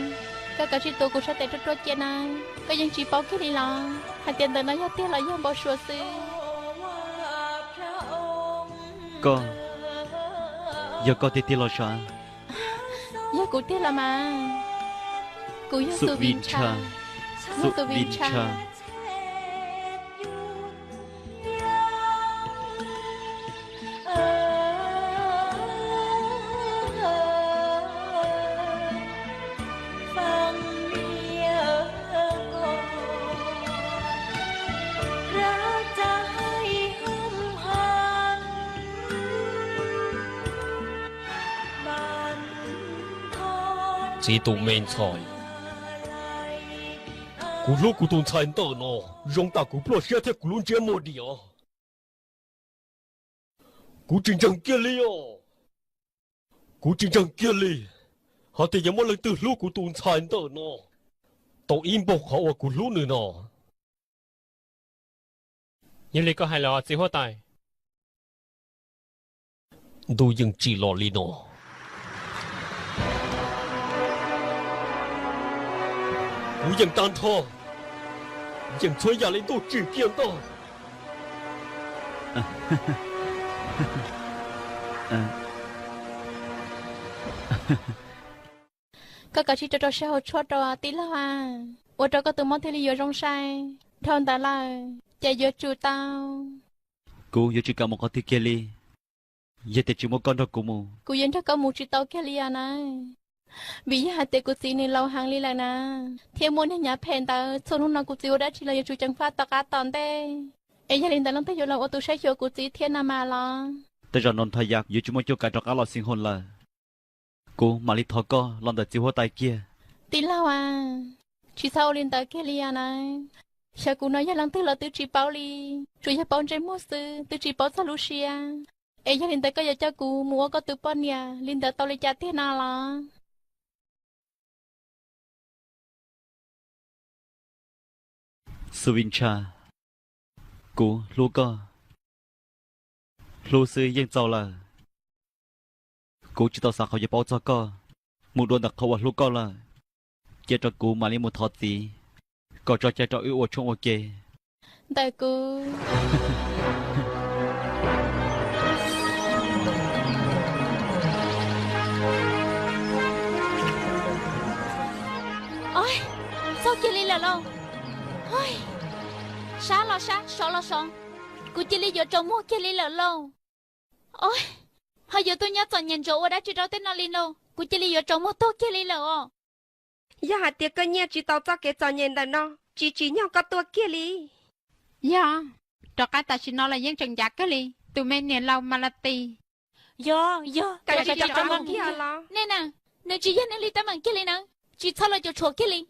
các cái chuyện tôi cũng sẽ tới rất chuyện này cái những chỉ bảo cái đi là hai tiền đời này nhất thiết làยังbảo số sư có giờ có tiền lo sao giờ cũng thiết là mà cô giờ sự vinh cha sự vinh cha chỉ tụ men soi cú lúc cú tuần sai tờ nó rong ta cú plot xe theo cú luôn chơi một điều cú trình trang kia li cú trình trang kia li họ thìยังmột lần từ lúc cú tuần sai tờ nó tổ im bọc họ cú lúc nữa nó nhưng lý có hay là chỉ hoa tài tôiยังchỉ lo li nó cúยังtan thọยังช่วยอย่าเล่นตัวจืดเกียงต่อcác cái chuyện cho sẽ hỗ trợ cho tí là à ô cho các tụi món thì lý trong sai thằng ta là chạy vô chủ tao cô giờ chỉ cần một con thiết kia li giờ thì chỉ một con đó của mù cô yên cho các mù chỉ tao kia li à này vì hai tệ của chị này lâu hàng li lại nè thiên môn nhà phèn ta số lúc nào của chị đã chỉ là chủ trang phát tất cả toàn thế ấy gia đình ta lúc tới giờ là ô tô sẽ cho của chị thiên nam mà lo tới giờ non thay giặc giờ chỉ một chỗ cả trong các lò sinh hồn là cô mà đi thọ co lần đầu chiếu hoa tay kia tin lâu à chỉ sau liên tới kia li à này sao cô nói gia đình tới là từ chị bảo li chủ nhà bảo trên mốt sư từ chị bảo sa Lucia ấy gia đình tới có giờ cho cô mua có từ bọn nhà liên tới tao lấy trả tiền nào là sư vinh cha cô lúa co lúa sư yên giàu là cô chỉ tao saoเขาจะbảo cho co một đôi đặcเขาว่าlúa co là chỉ cho cô mà lấy một thọ gì có cho cha cho yêu trong ok tại cô ôi sao kia li là lâu ôi sao lo sao sao lo sao cô chỉ li giờ trong mua kia li là lâu ôi hồi giờ tôi nhớ toàn nhìn chỗ đã chỉ đâu tên nào li lâu cô chỉ li giờ trong mua tốt kia li là ô giờ hạt tiệc cái nhẹ chỉ tao cho cái trò nhìn đó nó chỉ nhau có tua kia li dạ cho cái ta chỉ nói là dân trần giặc cái li tụi mình nè lâu mà là tì yo cái chỉ cho con kia lo nè nè nếu chỉ dân li tao mang kia li nè chỉ sao là cho chuột kia li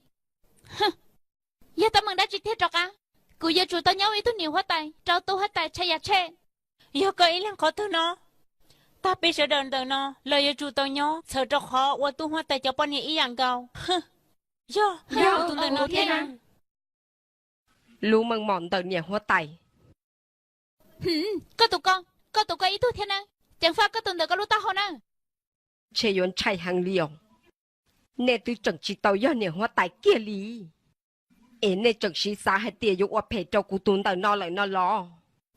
giờ tao mang đã chỉ thiết trọc à cô giờ chủ tao nhau ý tôi nhiều hóa tài trao tôi hóa tài chạy chạy giờ có ý là có thứ nó ta bây giờ đờn đờn nó lời giờ chủ tao nhau sợ cho khó và tôi hóa tài cho bọn ý dạng cao giờ tôi đờn nó thế nào lu mừng mòn tờ nhà hoa tài có tụi con ý tôi thế nào chẳng phải có tụi được có lúc tao hôn à chế yon chạy hàng liều nè tôi chẳng chỉ tao do nhà hoa tài kia li ế nè chẳng chỉ xa hay tiệt dục ở phê cho cụ tuôn tờ nó lại nó lo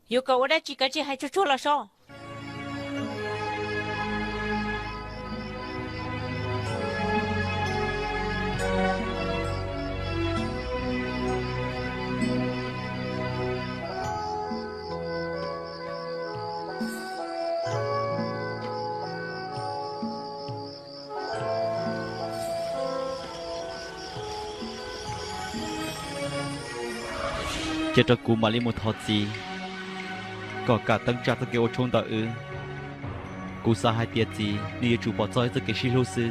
yêu cầu ở đây chỉ có chỉ hay cho chua là sao chỉ cho cú mà lấy một thọ gì có cả tăng trả tất cả ô trông tao ư cú sa hai tiệt gì đi chủ bỏ rơi tất cả xí lô sư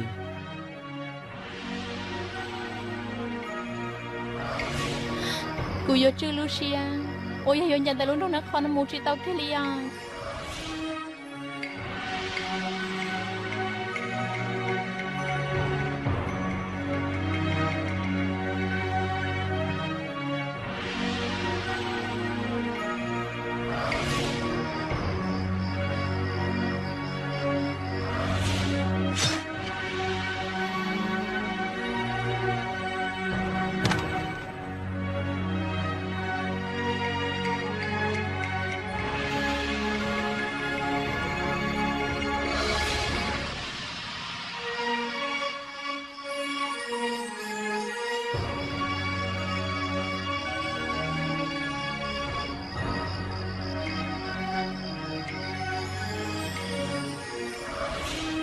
Cú yo chư Lucia ôi yo nhận tại luôn đâu nó còn một chỉ tao kia lia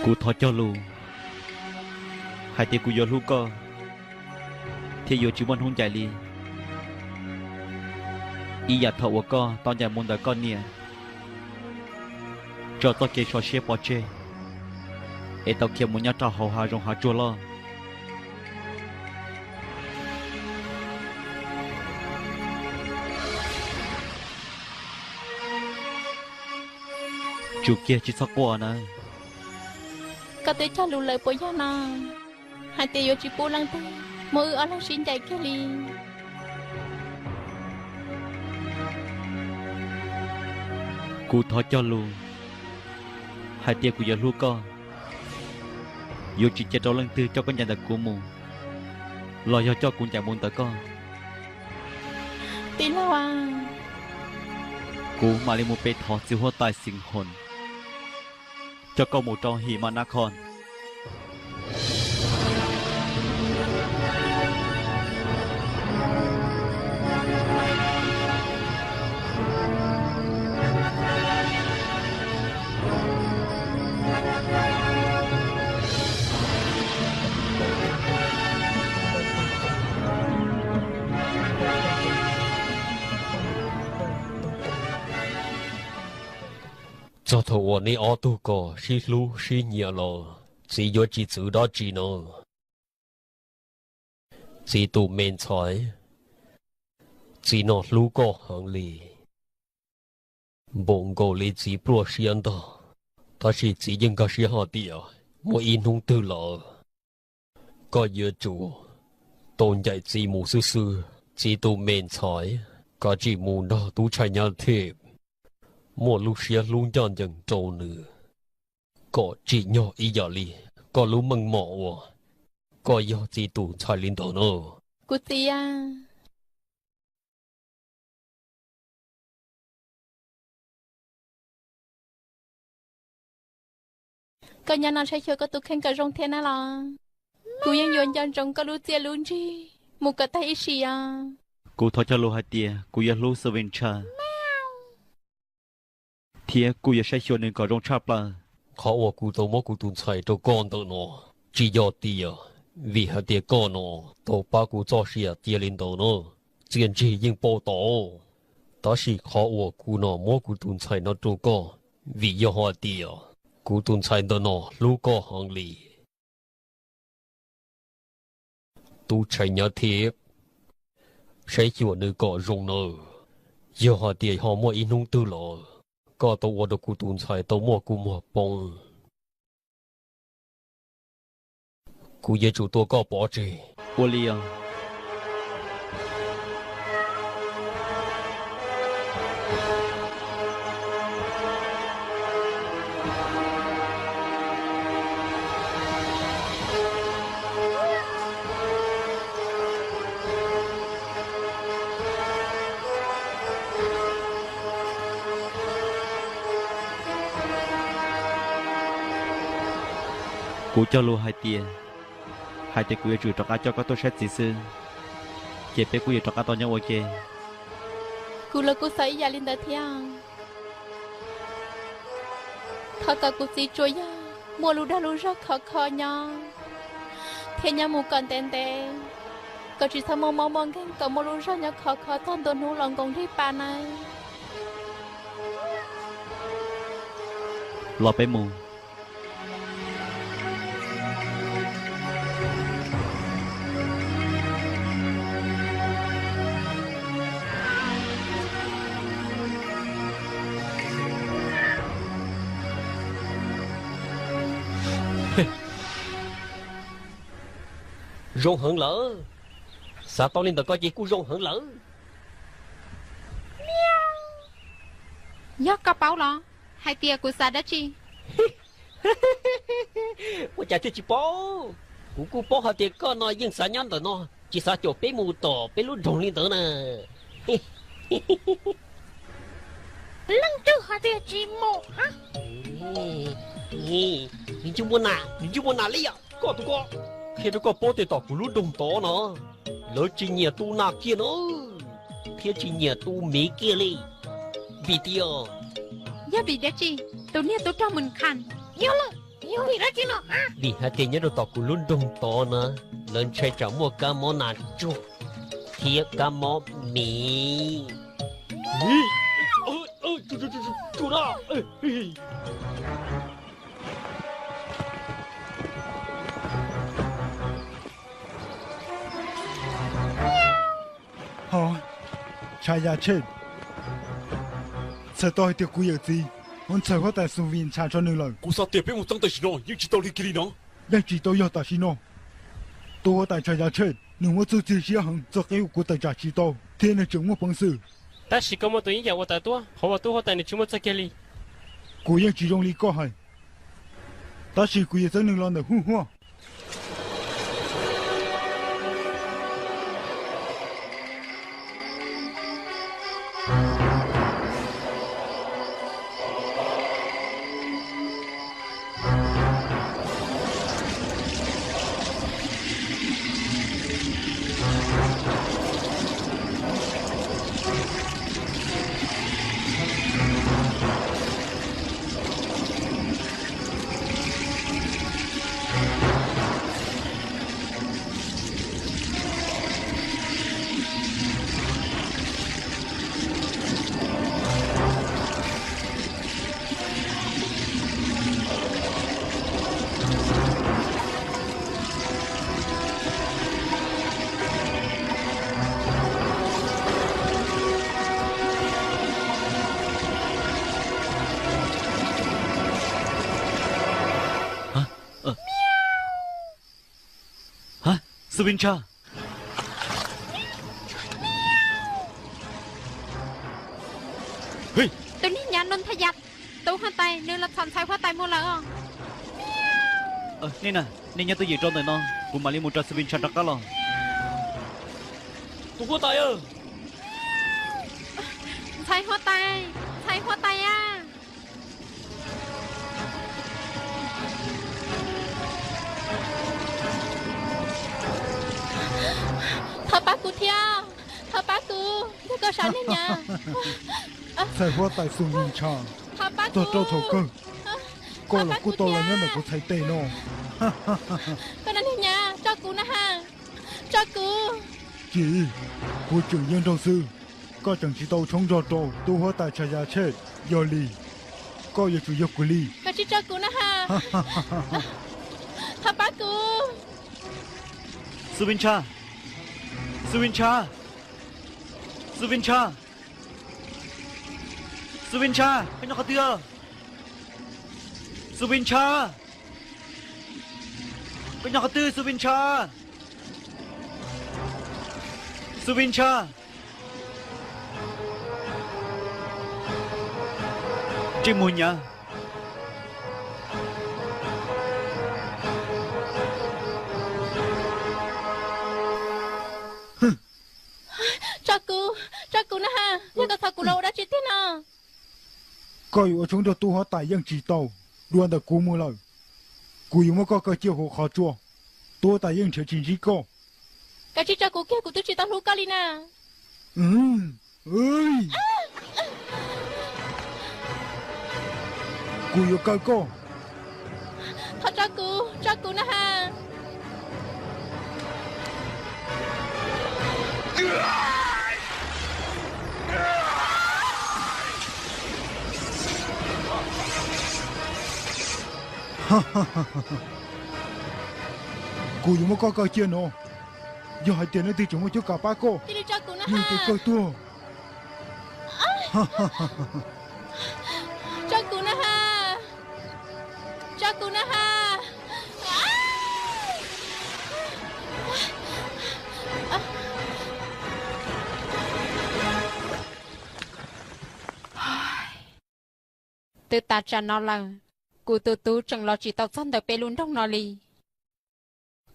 cú thọ cho lù hai tiệt cú yo lù co thì yo chỉ muốn hôn chạy li ý giả thọ của co tao giải muốn đợi con nia cho tao kêu cho xe bỏ chê để tao kêu muốn nhát trò hậu hà rong hà chua lo chủ kia chỉ sắc qua nè cái tế cha lù lời bồi ya na hai tế yo chỉ bù lăng tế mơ ở lăng xin chạy kia li cú thọ cho lù hai tiệt cú yo lù co yo chỉ chết đâu lăng tư cho con nhà đặc của mù lo yo cho cũng chạy muốn tới con tin nào à cú mà lấy một bê thọ siêu hoa tài sinh hồn cho con một trong hỉ mà na con cho thầu我你奥度个是路是年了，只有只知道只呢，只读面才，只那路个行里，蒙古里只不先的，但是只应该是好的啊，我一弄对了，个业主，当日只无事事，只读面才，个只无那都才人贴。mua lúc xưa luôn chọn dần trâu nữa có chỉ nhỏ ý giờ li có lúc mừng mỏ có do chỉ tụ chạy lên đó nữa cô tia cái nhà nào sẽ chơi cái tụ khen cái rong thế nào là côยังย้อนยันtrong cái lúa tia luôn chi một cái tay xì à cú thọ cho lù hai tiệt cú yo lù sơ ven cha thiệt cú yo sẽ chọn nên có rong chắp là khóว่ากูตัวมอกูตุนใส่ตัวก้อนตัวเนาะจียอตีอ่ะวิหารเดียก้อนเนาะตัวป้ากูจ่อเสียเตียลินตัวเนาะเจียนจียิงโปโตแต่สิkhóว่ากูเนาะมอกูตุนใส่เนาะตัวก้อนวิยอหัวตีอ่ะกูตุนใส่ตัวเนาะลูกก้อนหังลีตูใช้เนาะเทียบใช้หัวนึกก้อนรงเนาะยอหัวตีหัวมออีนุ่งตัวหล่อก็ตัววัวกูตุนใส่ตัวมัวกูมัวปงกูเยจูตัวก็ปอจี我哩啊cú cho lù hai tiệt cú yo chủ trọc á cho có tôi xét gì sư chế bé cú yo trọc á to nhau ok cô là cô say ya linh đã thiang thà cả cô chỉ trôi ya mua lú đa lú rất khó khó nhau thế nhà mù còn tên tên có chỉ sao mong cái có một lúc sau nhớ khó thon tuần hú lòng công thi pa này รอไปหมู่ rong hưởng lỡ sao tao lên tao coi chị cú rong hưởng lỡ nhớ có báo lo hai tia của sa đã chi我家就去包，姑姑包下点个呢，用啥样的呢？至少就被木头被路中里头呢。lăng tư hạ địa chỉ một hả? 你就不拿，你就不拿力啊！có tụi con khi đó có bố thì tỏ của lúc đồng tỏ nó lỡ chỉ nhà tu nào kia nữa, phía chỉ nhà tu mấy kia đi, vì tiêu. giá bị đã chi tụi nia tụi cho mình khăn nhiều lắm nhiều bị ra chi nó hả? Vì hai tiền nhớ đồ tỏ của lúc đồng tỏ nữa, lần chơi trả mua cá món nào chú, thiệt cá món mì. chú đó hả cha ya chết sợ tôi thì cú gì muốn chờ có tại sự viên cha cho nên lời cú sao tiệp với một tăng tài xí nó nhưng chỉ tao đi kia đi nó đang chỉ tôi tại xí nó tôi tại cha ya chết nếu muốn tự chỉ hằng cho cái của tại cha chỉ tôi thế nên chúng một bằng sự ta chỉ có một tuổi già của ta tua họ tu họ tại này chúng một cái gì cú yang chỉ dùng lý có hay ta chỉ cú yang nên làm được hú hoa sư viên cha tụi nia nhà nôn thay giặt tụi hoa tay nếu là thằng sai hoa tay mua lỡ nên nhớ tôi gì trong này nó cũng mà liên một trò sư viên cha đặc lo tụi có tài ơ sai hoa tay à thợ bác của thia thợ bác của cái cơ sở này nha sai hoa tại sự viên cha thợ bác tôi cho thầu cơ cô là bác cô của tôi là thia. nhân là cô thầy tề nó cái này nha cho cô nè ha cho cô chị cô trưởng nhân đầu sư có chẳng chỉ tàu chống cho trâu tu hoa tại cha ya chết do lì có giờ chủ yếu của lì cái chỉ cho cô nè ha thợ bác của sư viên cha sư viên cha sư viên cha sư viên cha cái nhỏ tia sư viên cha cái nhỏ tia sư viên cha sư viên cha trên mùi nhà cho cô nè ha nhưng có thợ cô lâu đã chết thế nào coi ở chúng tôi tu hoa tại yang chỉ tàu luôn được cú mua lời cú yêu mà có cái chiêu hồ khó chua tôi tại yang chỉ chỉ có cái chỉ cho cô kia của tôi chỉ tao lúc cả đi nè ơi cú yêu cái co thật cho cô nè ha Cô dùng một con cờ chia nó. Giờ hai tiền nó thì chúng một chút cả ba cô. Thì đi cho cô nó Nhưng cái ha. cờ tua. Cho cô nó ha. Cho cô nó ha. Từ ta trả nó là cô tu chẳng lo chỉ tao xong được bê luôn trong nó li.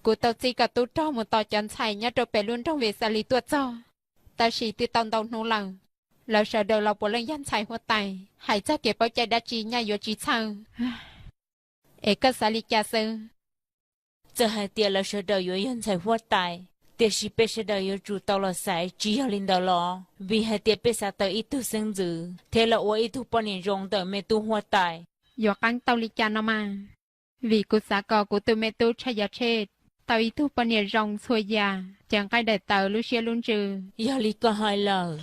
Cô tao chỉ cả tu cho một tao chọn xài nhá rồi bê luôn trong về xa lý tuột cho. Ta chỉ từ tao tao nô lòng. Là sợ đầu lọc bộ lên dân xài hoa tài. Hãy chắc kể bao chạy đá chi nha yếu chi sao. Ê cơ xa lý cha sư. Giờ hai tia là sợ đầu yếu yên chạy hoa tài. Tia chỉ biết sợ đầu yếu chủ tao là sai chỉ ở linh đầu lọ. Vì hai tia biết sao tới ít tu sinh dữ. Thế là ôi ít tu bao nhiêu rong tới mê tu hoa tài. Yếu căng tao lý cha nó mà. Vì cô xã cò của tôi mê tu chạy giá chết. Tao ý thu bao nhiêu rong xuôi già. Chẳng cái đại tàu lưu xe luôn trừ. Yếu lý có hai lời.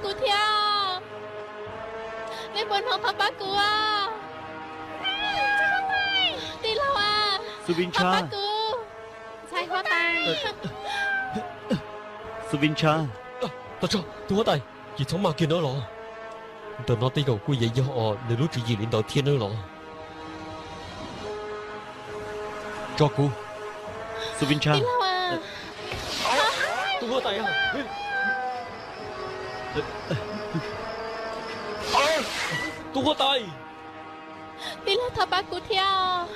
Cô theo lên bồn hồng thập bát cô à đi lâu à Suvincha thập bát cô sai hoa tay Suvincha Ta cho tôi tay chỉ sống mà kia nữa lọ. Tao nói tới cầu quy vậy do họ để lúc chuyện gì đến đầu thiên nữa lọ. cho cô Suvincha đi lâu à Tôi hứa tay à. Tôi hứa tay. đi lâu thập bát cô theo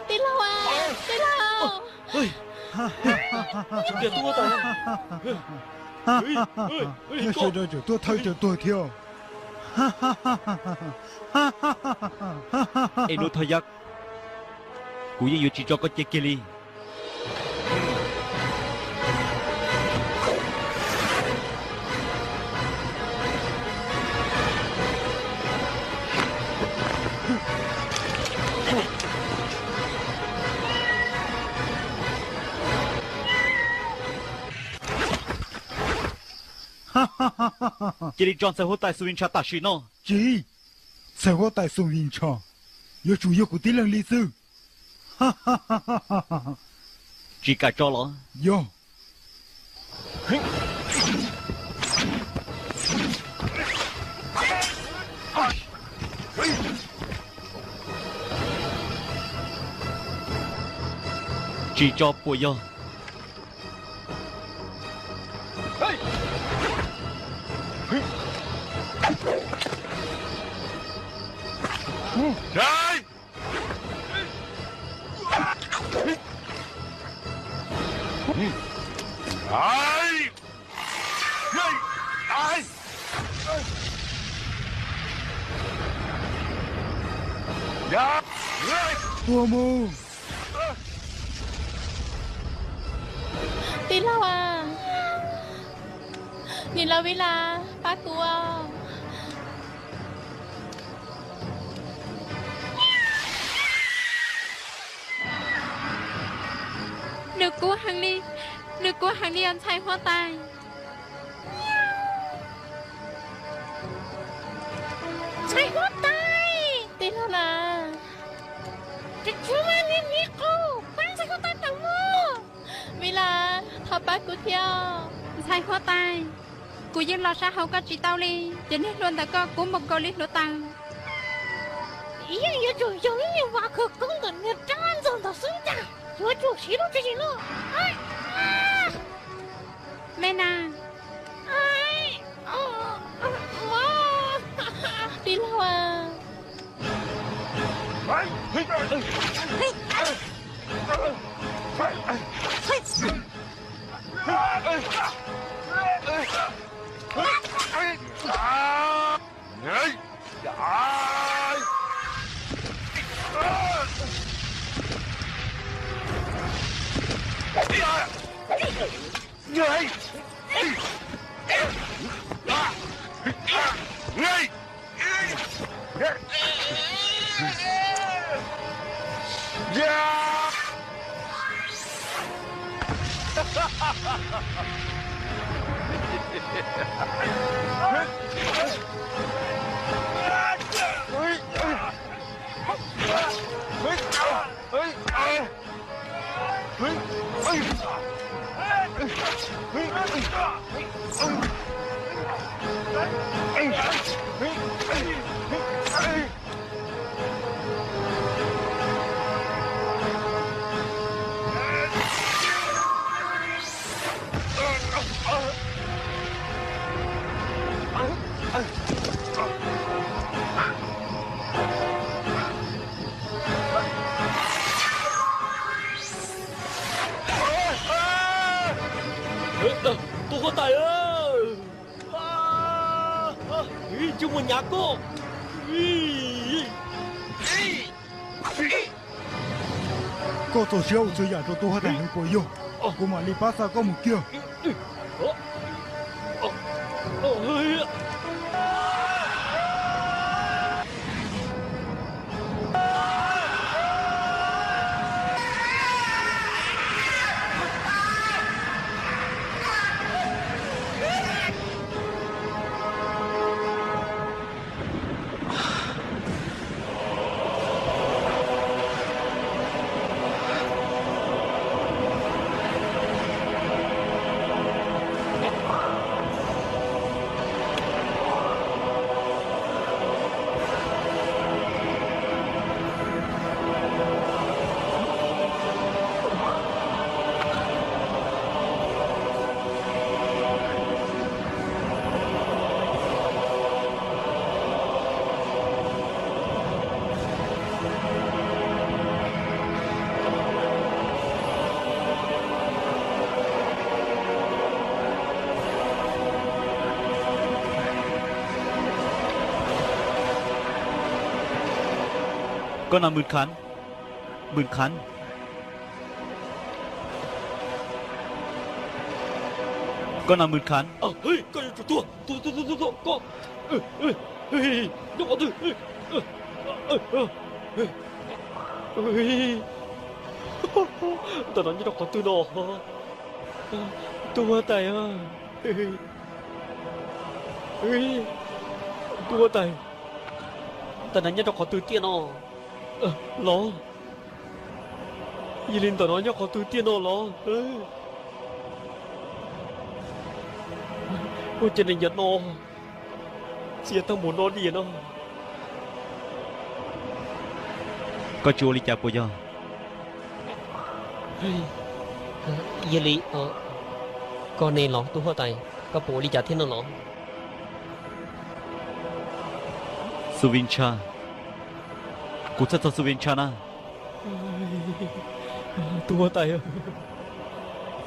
đi lâu à đi lâu Chúng kìa tôi hứa tay. Nó sẽ ra cho tôi thay cho tôi theo. Ê nô thôi giặc cú yên yếu chỉ cho con chết kia đi. Chỉ đi chọn xe hốt tại Suvincha ta xí nó. Chị, sẽ có tại sông Vinh Trà. Yếu chủ yếu của tí lần lý sư. Chỉ cả cho nó. Yo. Chỉ cho bùi yo. Rồi. Ai. Ai. Dạ. Tua mô. đi lâu à nhìn lâu villa bát cô à Nước của hàng ly ăn sai hoa tay. sai hoa tay đi lâu à cuma ni cô bán sai hoa tay đâu mua villa thập bát cô theo Sai hoa tay. Cô dân lo xa hậu có chị tao đi. Cho nên luôn ta có của một câu lý lỗ tăng. ý nghĩa chủ yếu nhưว่าคือ根本的战争的生长和主席都自己乐Mẹ nàng đi lâu à Tôi có tài ơi. Chúc mừng nhà cô. Cô tổ siêu chơi giả cho tôi hát thành của yêu. Cô mà đi passa có một kia. Con là 10 khán 10 khán. Con là 10 khán. Ơi, con yêu tôi, con. Nó có từ. Tao nói như nó có từ đó. Tôi tài à. Tôi tài. Tao nói như nó có từ tiền à. Lo. Yilin tao nói như có từ tiền à lo. Ôi trên này nhật nó chia tao muốn nó đi nó. Có chua lý chả bùa do. Yili con này lắm tôi hỏi tay có bộ lý chả thiên nó lắm. Suvincha. Cô chắc cho Suvincha na. Tôi hỏi tay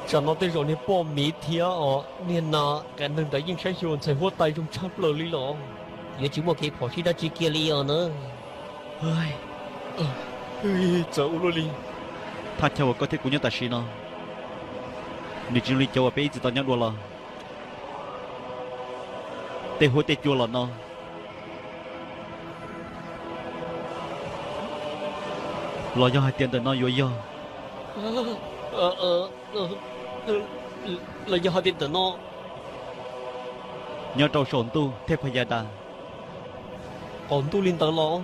chẳng nói tới rồi nên bỏ mỹ thía nên là cái nâng đấy nhưng sẽ dùng sẽ hốt tay trong chắp lời lý lọ. Giờ chỉ một cái bỏ chi đã chỉ kia lý nữa. Cháu luôn đi. Thà cháu có thể cũng nhớ ta xí nó. Nếu chỉ lý cháu bé chỉ tao nhớ đùa là. Tê hối tê chua là nó. Lo do hai tiền từ nó vô do. Là do hai tiền từ nó. Nhớ trâu sổn tu thế phải gia đà. Còn tu liên tờ lo.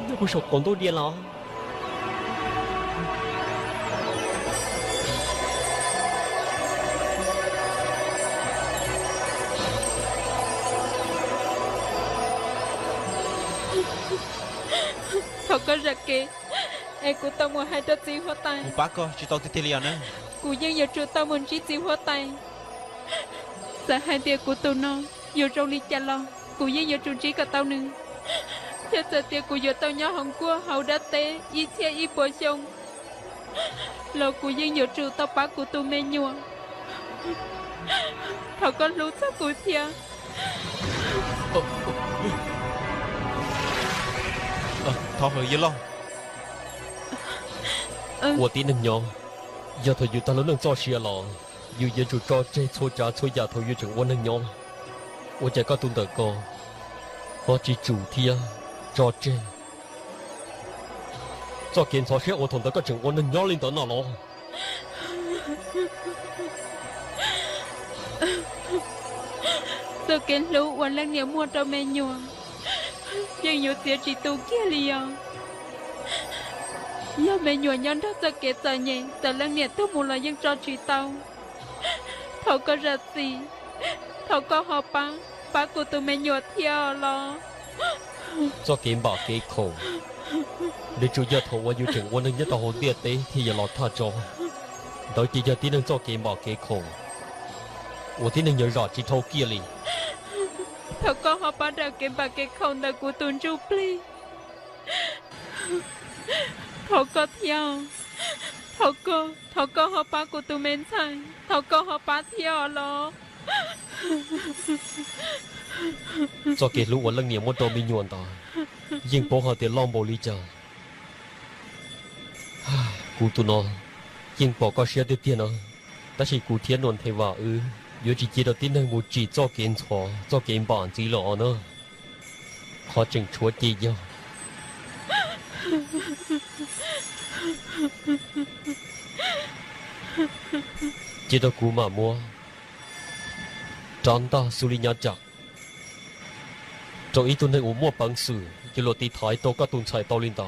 Nó có sọc còn tu điên lo. Thật có ra kì. Em của tao mua hai trò chi hoa tay. Bác có chỉ tao tiếp liền nữa. Cụ dân giờ trụ tao muốn chỉ chi hoa tay. Giờ hai tia của tụi nó giờ trong ly cha lo. Cụ dân giờ trụ chỉ cả tao nữa. Thế giờ tia của giờ tao nhớ hồng cua hậu đã té y xe y bò xong. Lò cụ dân giờ trụ tao bác của tụi mẹ nhua. Thật có lũ sao cụ thia. Thôi hồi với lo. 我的能娘，丫头有当了能做事了，有业主做这错家错丫头有整我能娘，我这个懂得个，我只主题啊，做这，做检查时我同得个整我能娘领导那咯。Giờ kiến lũวันlần nhiều mua cho mẹ nhuaยังอยู่เสียจีตูเกียลียยาแม่หยวนย้อนถ้าจะเกตใจเย่แต่เรื่องเนี่ยทุกมูลยังจอจีเตาเขาก็รัดสีเขาก็หอป้ากูตัวแม่หยวนเที่ยวรอ cho kiếm bảo kế khổ để chủ gia thầuว่าอยู่ถึงวันนึงจะต่อหัวเตี้ยเต้ที่อย่ารอท่าจอโดยที่จะที่นึงcho kiếm bảo kế khổ 我ที่นึงอย่ารอจีเท่าเกียลี เขาก็หอป้าเด็กเก็บปากเก็บของแต่กูตุนจูปลีเขาก็เที่ยวเขาก็หอป้ากูตุเมนใช่เขาก็หอป้าเที่ยวรอ cho kế lũวันlần nhiều một đồ bị nhuận ta nhưng bố họ tiền long bồ lý chờ cú tu nó nhưng bỏ có xe tiếp tiền nó ta chỉ cú thiên luận thầy vào yếu chỉ đầu tiên là một chỉ cho kiến chó cho kiến bản chỉ lọ nữa họ chỉnh chúa chỉ nhau chỉ đầu cú mà mua tròn ta xử lý nhát chặt cho ý tôi nên uống mua bằng sử chỉ lột tí thái tôi có tuần chạy tàu lên ta